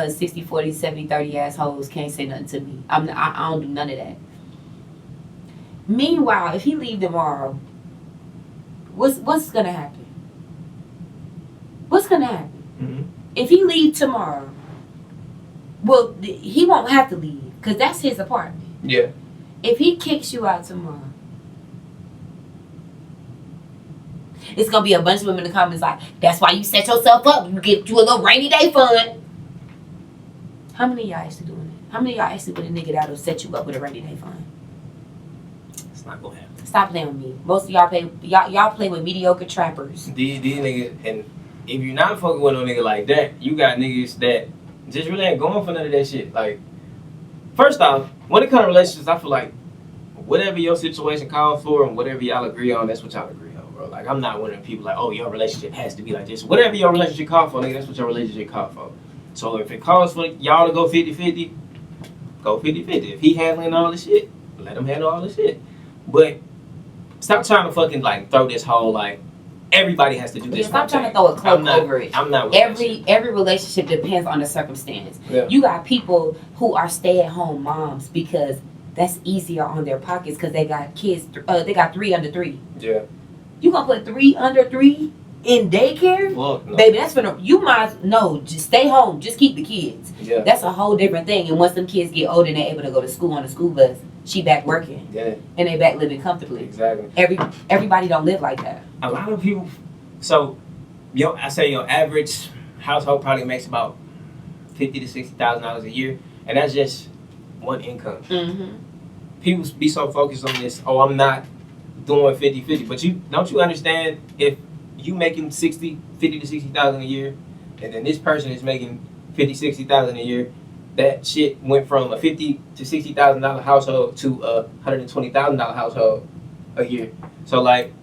60, 40, 70, 30 assholes can't say nothing to me. I don't do none of that. Meanwhile, if he leave tomorrow, what's gonna happen? What's gonna happen? Mm-hmm. If he leave tomorrow, well, he won't have to leave, because that's his apartment. Yeah. If he kicks you out tomorrow, it's gonna be a bunch of women in the comments like, that's why you set yourself up. You get you a little rainy day fund. How many of y'all actually doing it? How many of y'all actually with a nigga that'll set you up with a rainy day fund? It's not gonna happen. Stop playing with me. Most of y'all play with mediocre trappers. These niggas, and if you're not fucking with no nigga like that, you got niggas that just really ain't going for none of that shit. Like, first off, when it comes to relationships, I feel like whatever your situation calls for and whatever y'all agree on, that's what y'all agree on, bro. Like, I'm not one of them people like, oh, your relationship has to be like this. Whatever your relationship calls for, nigga, that's what your relationship calls for. So if it calls for y'all to go 50-50, go 50-50. If he handling all the shit, let him handle all the shit. But stop trying to fucking like throw this whole like everybody has to do this. Stop trying to throw a cloak over it. I'm not. Every relationship depends on the circumstance. Yeah. You got people who are stay-at-home moms because that's easier on their pockets because they got kids. They got 3 under 3. Yeah. You gonna put 3 under 3 in daycare? Fuck no. Baby, that's for you might no. Just stay home. Just keep the kids. Yeah. That's a whole different thing. And once them kids get older and they're able to go to school on the school bus, she back working. Yeah. And they back living comfortably. Exactly. Everybody don't live like that. A lot of people. So, I say your average household probably makes about $50,000 to $60,000 a year, and that's just one income. Mm-hmm. People be so focused on this. Oh, I'm not doing 50-50, but don't you understand if you making $50,000 to $60,000 a year, and then this person is making $50,000 to $60,000 a year, that shit went from a $50,000 to $60,000 household to a $120,000 household a year. So like,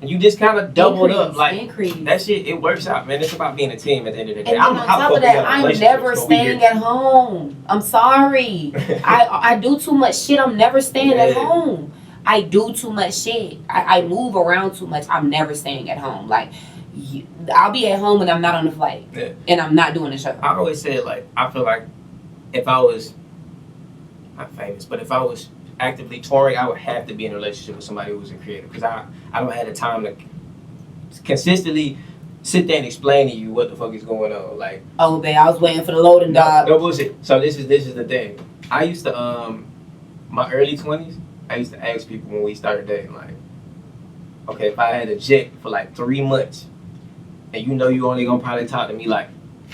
you just kind of doubled up. Like that shit, it works out, man. It's about being a team at the end of the day. And on top of that, I'm never staying at home. I'm sorry. I do too much shit. I'm never staying at home. I do too much shit. I move around too much. I'm never staying at home. Like, I'll be at home when I'm not on the flight. Yeah. And I'm not doing the show. I always say, like, I feel like if I was, not famous, but if I was actively touring, I would have to be in a relationship with somebody who was a creator. Because I don't have the time to consistently sit there and explain to you what the fuck is going on. Like, oh, babe, I was waiting for the loading dog. No bullshit. So this is the thing. I used to, my early 20s, I used to ask people when we started dating, like, okay, if I had a jet for like 3 months, and you know you only gonna probably talk to me like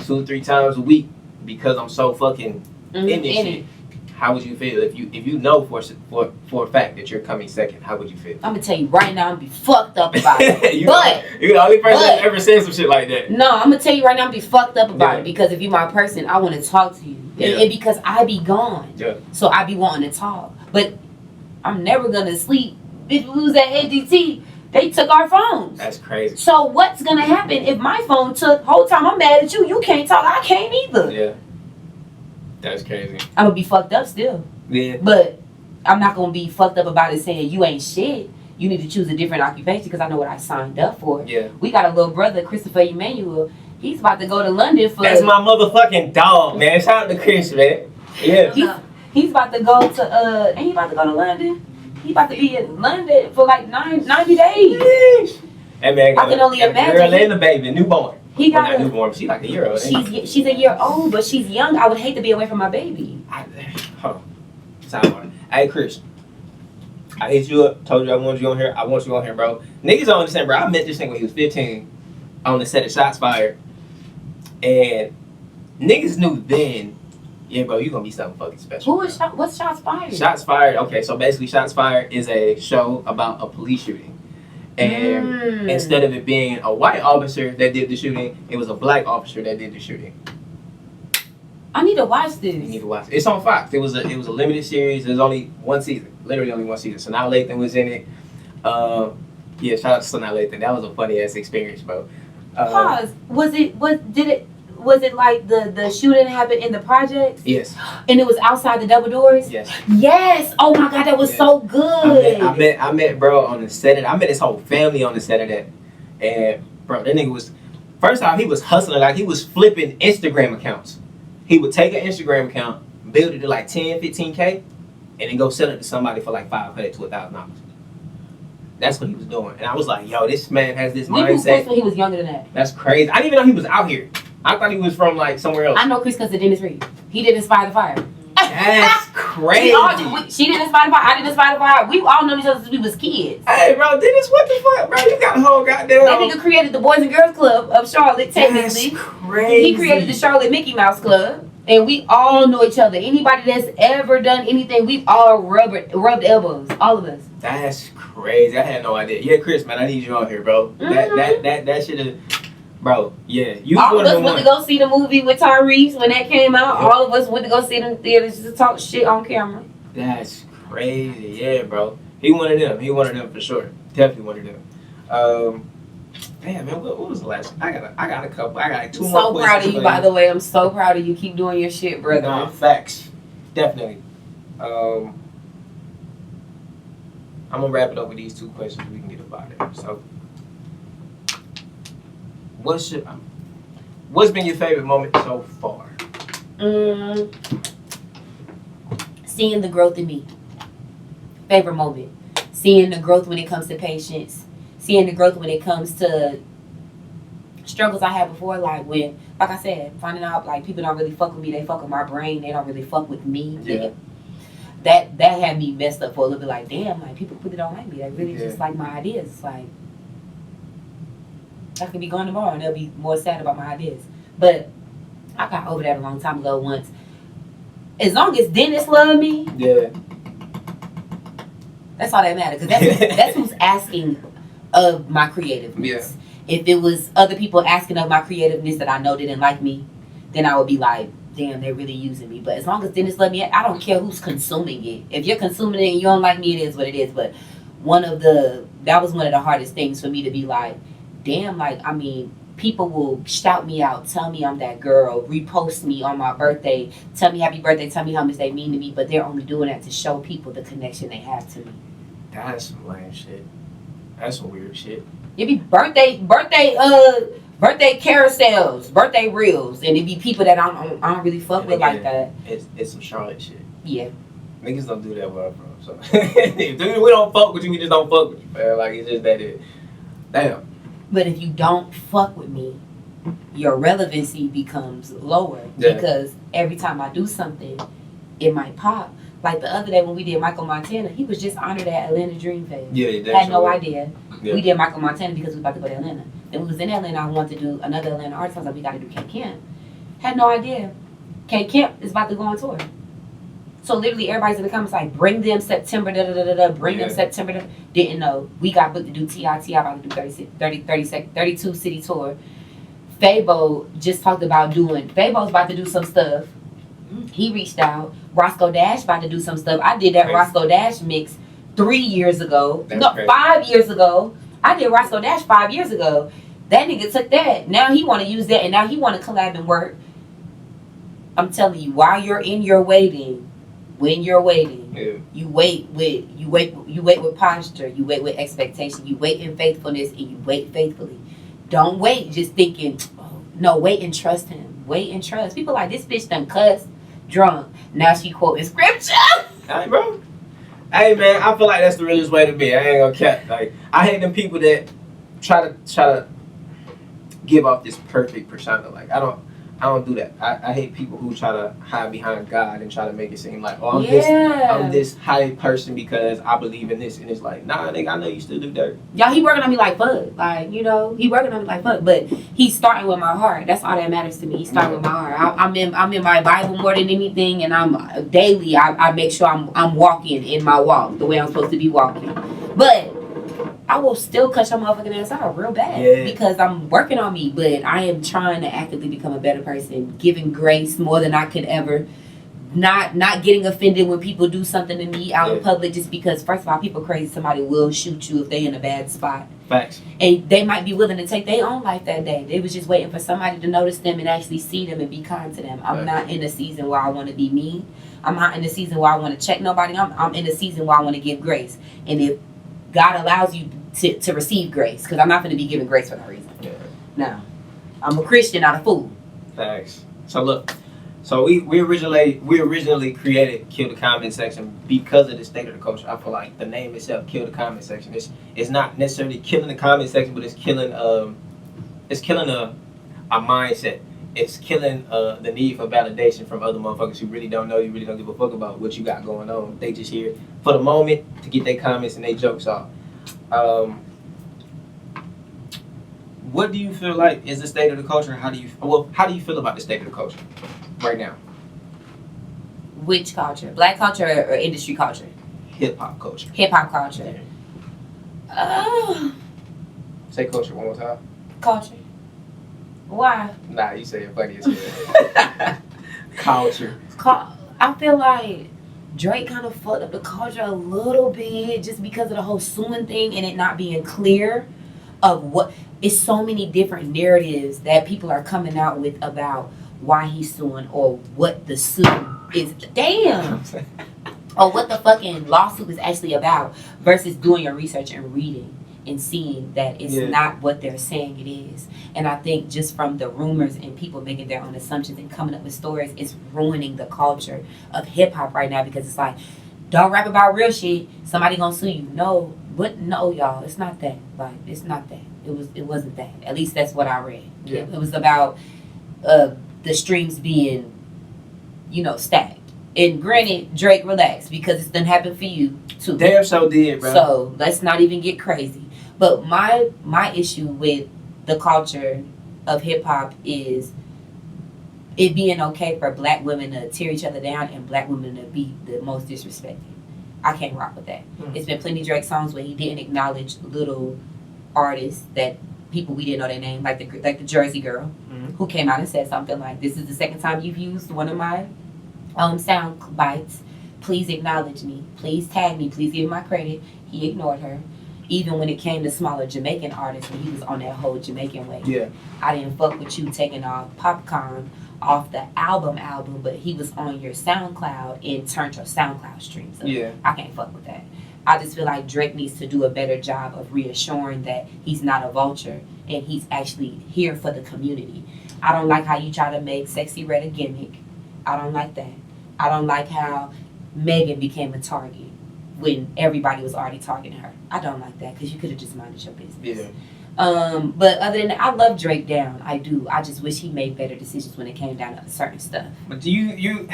2 or 3 times a week because I'm so fucking in this shit, how would you feel if you know for a fact that you're coming second? How would you feel? I'm gonna tell you right now, I'm gonna be fucked up about it. You're the only person that ever said some shit like that. No, I'm gonna tell you right now, I'm gonna be fucked up about it because if you're my person, I want to talk to you, and because I be gone, so I be wanting to talk, but I'm never gonna sleep. Bitch, we was at ADT. They took our phones. That's crazy. So what's gonna happen if my phone took whole time? I'm mad at you. You can't talk. I can't either. Yeah. That's crazy. I'm gonna be fucked up still. Yeah. But I'm not gonna be fucked up about it saying you ain't shit. You need to choose a different occupation because I know what I signed up for. Yeah. We got a little brother, Christopher Emmanuel. He's about to go to London for. That's my motherfucking dog, man. Shout out to Chris, man. Yeah. He's about to go to ain't he about to go to London? He about to be in London for like 90 days. Hey man, I can only imagine. Girl and a baby, newborn. He got not newborn. She's like a year old. She's a year old, but she's young. I would hate to be away from my baby. Hold on. Sidebar. Hey Chris, I hit you up. Told you I wanted you on here. I want you on here, bro. Niggas don't understand, bro. I met this nigga when he was 15 on the set of Shots Fired, and niggas knew then. Yeah, bro, you gonna be something fucking special. What's Shots Fired? Shots Fired. Okay, so basically, Shots Fired is a show about a police shooting, and instead of it being a white officer that did the shooting, it was a black officer that did the shooting. I need to watch this. You need to watch it. It's on Fox. It was a limited series. There's only one season, literally only one season. So now Lathan was in it. Yeah, shout out to Sanaa Lathan. That was a funny ass experience, bro. Pause. Was it like the shooting happened in the projects? Yes. And it was outside the double doors? Yes. Yes. Oh my God, that was so good. I met bro on the set of that. I met his whole family on the set of that. And bro, that nigga was, first off, he was hustling, like he was flipping Instagram accounts. He would take an Instagram account, build it to like 10, 15K, and then go sell it to somebody for like $500 to $1,000. That's what he was doing. And I was like, yo, this man has this mindset. When he was younger than that. That's crazy. I didn't even know he was out here. I thought he was from like somewhere else. I know Chris because of Dennis Reed. He did Inspire the Fire. That's crazy. She did Inspire the Fire. I did Inspire the Fire. We all know each other since we was kids. Hey, bro, Dennis, what the fuck, bro? You got a whole goddamn. That nigga created the Boys and Girls Club of Charlotte, technically. That's crazy. He created the Charlotte Mickey Mouse Club. And we all know each other. Anybody that's ever done anything, we've all rubbed elbows. All of us. That's crazy. I had no idea. Yeah, Chris, man, I need you on here, bro. That should have, bro. Yeah, you. All of us went to go see the movie with Tyrese when that came out. Yep. All of us went to go see it in the theaters just to talk shit on camera. That's crazy. Yeah, bro. He one of them. He one of them for sure. Definitely one of them. Damn, man, what was the last? I got a couple. I got two I'm more so questions. proud of you, by the way. I'm so proud of you. Keep doing your shit, brother. Nah, facts, definitely. I'm gonna wrap it up with these two questions. We can get up out of there. So, what's been your favorite moment so far? Seeing the growth in me. Favorite moment. Seeing the growth when it comes to patience. Seeing the growth when it comes to struggles I had before, like I said, finding out like people don't really fuck with me, they fuck with my brain, they don't really fuck with me. Yeah. That had me messed up for a little bit, like, damn, like people really don't like me. They really just like my ideas. It's like I could be gone tomorrow and they'll be more sad about my ideas. But I got over that a long time ago once. As long as Dennis love me, Yeah. that's all that matters. Because that's who's asking of my creativeness. Yeah. If it was other people asking of my creativeness that I know didn't like me, then I would be like, damn, they're really using me. But as long as Dennis love me, I don't care who's consuming it. If you're consuming it and you don't like me, it is what it is. But that was one of the hardest things for me to be like, damn, like, I mean, people will shout me out, tell me I'm that girl, repost me on my birthday, tell me happy birthday, tell me how much they mean to me, but they're only doing that to show people the connection they have to me. That's some lame shit. That's some weird shit. It be birthday carousels, birthday reels, and it be people that I don't really fuck with like that. It's some Charlotte shit. Yeah. Niggas don't do that where I'm from. So if we don't fuck with you, we just don't fuck with you, man. Like it's just that it. Damn. But if you don't fuck with me, your relevancy becomes lower Yeah. because every time I do something, it might pop. Like the other day when we did Michael Montana, he was just honored at Atlanta Dream Fest. Yeah, Had no idea. Yeah. We did Michael Montana because we about to go to Atlanta. Then we was in Atlanta. I wanted to do another Atlanta artist. I was like, we got to do K Camp. Had no idea. K Camp is about to go on tour. So literally everybody's in the comments like, bring them September, bring them September. Didn't know. We got booked to do T.I. about to do 32 city tour. Fabo just talked about Fabo's about to do some stuff. He reached out. Roscoe Dash about to do some stuff. I did that Crazy. Roscoe Dash mix 3 years ago. That's No, crazy. 5 years ago. I did Roscoe Dash 5 years ago. That nigga took that. Now he want to use that, and now he want to collab and work. I'm telling you, while you're in your waiting, when you're waiting, Yeah. you wait with posture, you wait with expectation, you wait in faithfulness, and you wait faithfully. Don't wait just thinking, oh, no, wait and trust him. Wait and trust. People like, this bitch done cussed, drunk. Now she quoting scripture. Hey, bro. Hey, man, I feel like that's the realest way to be. I ain't gonna cap. Like, I hate them people that try to give off this perfect persona. Like, I don't do that. I hate people who try to hide behind God and try to make it seem like, oh, I'm this high person because I believe in this. And it's like, nah, nigga, I know you still do dirt. Y'all, he working on me like fuck. Like, you know, he working on me like fuck. But he's starting with my heart. That's all that matters to me. He's starting with my heart. I'm in my Bible more than anything, and I'm daily. I make sure I'm walking in my walk the way I'm supposed to be walking. But I will still cut your motherfucking ass out real bad because I'm working on me. But I am trying to actively become a better person, giving grace more than I could ever. Not getting offended when people do something to me out in public just because, first of all, people crazy. Somebody will shoot you if they in a bad spot. Facts. And they might be willing to take their own life that day. They was just waiting for somebody to notice them and actually see them and be kind to them. I'm not in a season where I want to be mean. I'm not in a season where I want to check nobody. I'm in a season where I want to give grace. And if God allows you to receive grace, because I'm not going to be giving grace for no reason. Yeah. No. I'm a Christian, not a fool. Facts. So look, we originally created Kill the Comment Section because of the state of the culture. I feel like the name itself, Kill the Comment Section, it's not necessarily killing the comment section, but it's killing a mindset. It's killing the need for validation from other motherfuckers who really don't know you, really don't give a fuck about what you got going on. They just here for the moment to get their comments and their jokes off. What do you feel like is the state of the culture? How do you feel about the state of the culture right now? Which culture? Black culture or industry culture? Hip hop culture. Hip hop culture. Say culture one more time. Culture. Why? Nah, you say it funny as hell. Culture. I feel like Drake kind of fucked up the culture a little bit just because of the whole suing thing and it not being clear of what. it's so many different narratives that people are coming out with about why he's suing or what the suit is. Damn. Or what the fucking lawsuit is actually about versus doing your research and reading and seeing that it's not what they're saying it is. And I think just from the rumors and people making their own assumptions and coming up with stories, it's ruining the culture of hip hop right now because it's like, don't rap about real shit. Somebody gonna sue you. No, but no, y'all, it's not that. Like, it's not that. It wasn't that. At least that's what I read. Yeah. It was about the streams being, stacked. And granted, Drake, relax because it's done happened for you too. Damn, so did, bro. So let's not even get crazy. But my issue with the culture of hip hop is it being okay for black women to tear each other down and black women to be the most disrespected. I can't rock with that. Mm-hmm. It's been plenty Drake songs where he didn't acknowledge little artists that people we didn't know their name, like the Jersey girl, who came out and said something like, "This is the second time you've used one of my sound bites. Please acknowledge me. Please tag me. Please give me my credit." He ignored her. Even when it came to smaller Jamaican artists, when he was on that whole Jamaican wave. Yeah. I didn't fuck with you taking off Popcorn off the album, but he was on your SoundCloud and turned your SoundCloud streams up. Yeah. I can't fuck with that. I just feel like Drake needs to do a better job of reassuring that he's not a vulture and he's actually here for the community. I don't like how you try to make Sexy Red a gimmick. I don't like that. I don't like how Megan became a target when everybody was already targeting her. I don't like that because you could have just minded your business. Yeah. But other than that, I love Drake down. I do. I just wish he made better decisions when it came down to certain stuff. But do you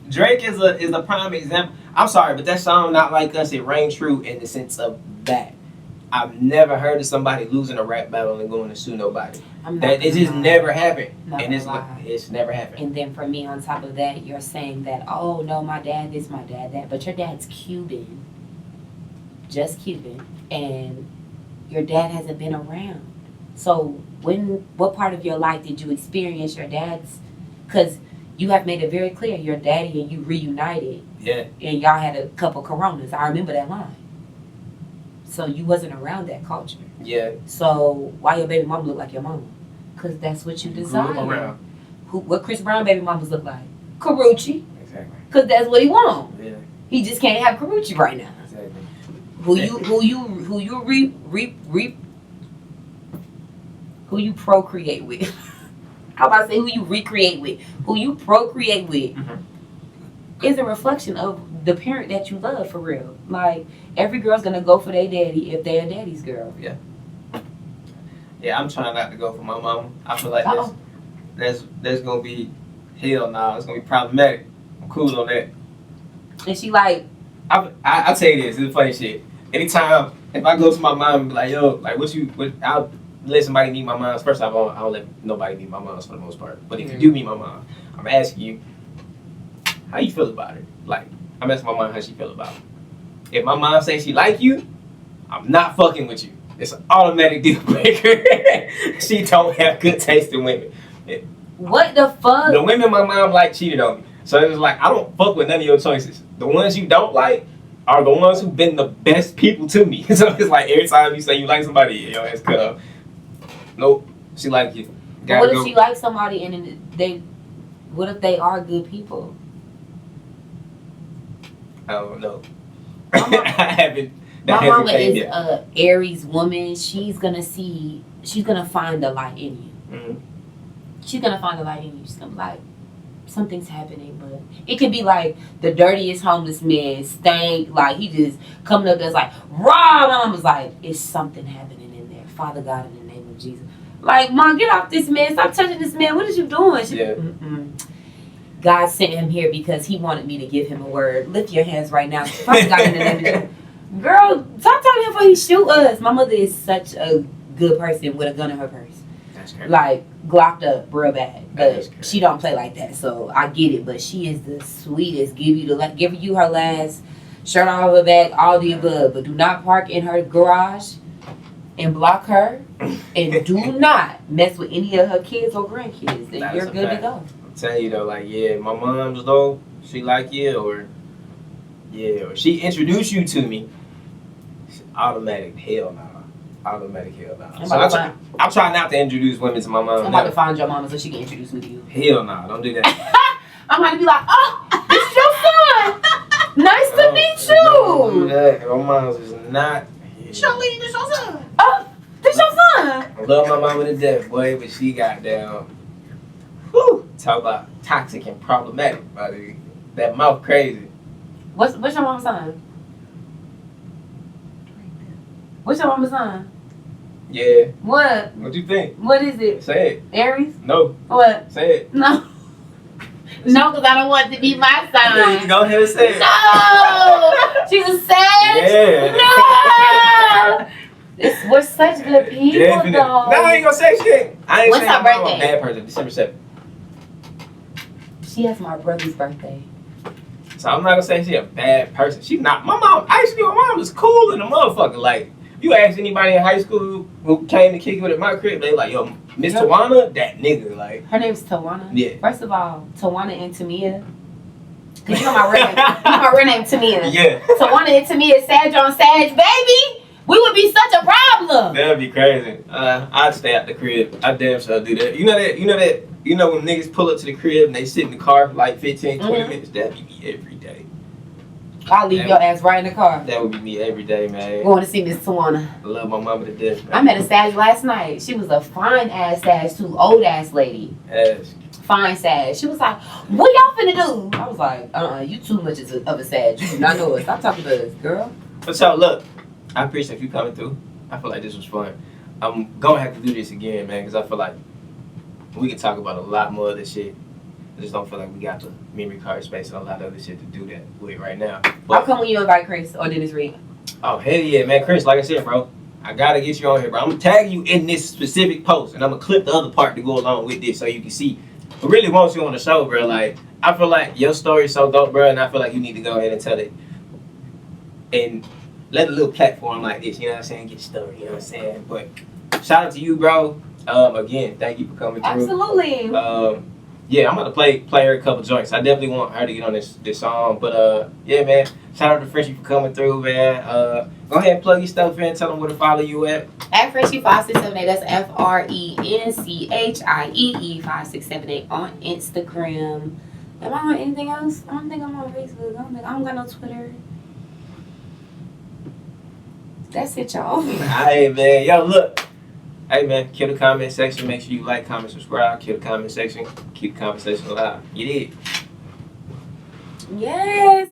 Drake is a prime example. I'm sorry, but that song Not Like Us, it rang true in the sense of that. I've never heard of somebody losing a rap battle and going to sue nobody. It just never happened. And it's never happened. And then for me, on top of that, you're saying that, oh no, my dad this, my dad that, but your dad's Cuban, just Cuban, and your dad hasn't been around. So what part of your life did you experience your dad's? Because you have made it very clear your daddy and you reunited. Yeah. And y'all had a couple Coronas. I remember that line. So you wasn't around that culture. Yeah. So why your baby mama look like your mama? Because that's what you desire. What Chris Brown baby mamas look like? Karuchi. Exactly. Because that's what he want. Yeah. He just can't have Karuchi right now. Exactly. Who you procreate with? How about I say who you recreate with? Who you procreate with is a reflection of the parent that you love, for real. Like, every girl's gonna go for their daddy if they're a daddy's girl. Yeah. Yeah, I'm trying not to go for my mama. I feel like there's gonna be hell nah. It's gonna be problematic. I'm cool on that. And she like, I'll tell you this, it's funny shit. Anytime if I go to my mom and be like, yo, like I'll let somebody meet my moms. First off, I don't let nobody meet my moms for the most part. But if you do meet my mom, I'm asking you, how you feel about it? Like, I'm asking my mom how she feel about it. If my mom says she like you, I'm not fucking with you. It's an automatic deal breaker. She don't have good taste in women. What the fuck? The women my mom like cheated on me. So it was like, I don't fuck with none of your choices. The ones you don't like are the ones who've been the best people to me. So it's like every time you say you like somebody, your ass cut off. Nope, she like you. What if she likes somebody and what if they are good people? I don't know. My mama is yet. a Aries woman. She's gonna find the light in you. Mm-hmm. She's gonna find the light in you. She's gonna be like, something's happening, but it could be like the dirtiest homeless man, stank, like he just coming up there's like, raw. My mama's like, it's something happening in there. Father God, in the name of Jesus. Like, Mom, get off this man. Stop touching this man. What is you doing? She, God sent him here because he wanted me to give him a word. Lift your hands right now. Father God, in the name of Jesus. Girl, stop telling him before he shoot us. My mother is such a good person with a gun in her purse. That's crazy. Like, glocked up real bad. But she don't play like that, so I get it. But she is the sweetest. Give you her last shirt off her back, all the above. But do not park in her garage and block her. And do not mess with any of her kids or grandkids. And you're good to go. I'm telling you though, like, yeah, my mom's though, she like you, or she introduced you to me, it's automatic hell nah. automatic hell no. So I'm trying not to introduce women to my mom. I'm about to find your mama so she can introduce me to you. Hell no, don't do that. I'm about to be like, oh, this is your son. Nice to meet you. Don't do that. My mom's is not. Charlene, this your son. Oh, this your son. I love my mama to death, boy, but she got down. Whew, talk about toxic and problematic, buddy. That mouth crazy. What's your mama's son? What's your mama's son? Yeah. What? What you think? What is it? Say it. Aries? No. What? Say it. No. No, because I don't want it to be my sign. Go ahead and say it. No! She's a sage? Yeah. No! We're such good people, Definitely. though. No, I ain't gonna say shit. I ain't What's saying her I'm a birthday? bad person. December 7th. She has my brother's birthday. So I'm not gonna say she a bad person. She's not. My mom, actually, my mom is cool in the motherfucker. Like, you ask anybody in high school who came to kick it at my crib, they like, yo, Miss Tawana, that nigga, like. Her name's Tawana? Yeah. First of all, Tawana and Tamia. Cause you know my real name. You know my real name, Tamia. Yeah. Tawana and Tamia, Sag on Sag, baby. We would be such a problem. That'd be crazy. I'd stay at the crib. I damn sure do that. You know when niggas pull up to the crib and they sit in the car for like 15, 20 minutes? That'd be me every day. I'll leave your ass right in the car. That would be me every day, man. Going to see Miss Tawana. I love my mama to death, man. I met a Sag last night. She was a fine ass Sag too, old ass lady. Yes. Fine Sag. She was like, what y'all finna do? I was like, you too much of a Sag. You do not know us. Stop talking to us, girl. But so, look, I appreciate you coming through. I feel like this was fun. I'm gonna have to do this again, man, because I feel like we can talk about a lot more of this shit. I just don't feel like we got the memory card space and a lot of other shit to do that with right now. But, How come when you invite Chris or Dennis Reed? oh, hell yeah, man. Chris, like I said, bro, I gotta get you on here, bro. I'm gonna tag you in this specific post, and I'm gonna clip the other part to go along with this so you can see. I really want you on the show, bro. Like, I feel like your story is so dope, bro, and I feel like you need to go ahead and tell it. And let a little platform like this, you know what I'm saying, get your story, you know what I'm saying? But shout out to you, bro. Again, thank you for coming through. Absolutely. Yeah, I'm gonna play her a couple joints. I definitely want her to get on this song. But yeah, man, shout out to Frenchie for coming through, man. Go ahead and plug your stuff in. Tell them where to follow you at. At Frenchie5678, that's FRENCHIEE 5678 on Instagram. Am I on anything else? I don't think I'm on Facebook. I don't got no Twitter. That's it, y'all. Hey, man. Yo, look. Hey, man. Kill the comment section. Make sure you like, comment, subscribe. Kill the comment section. Keep the conversation alive. You did. Yes.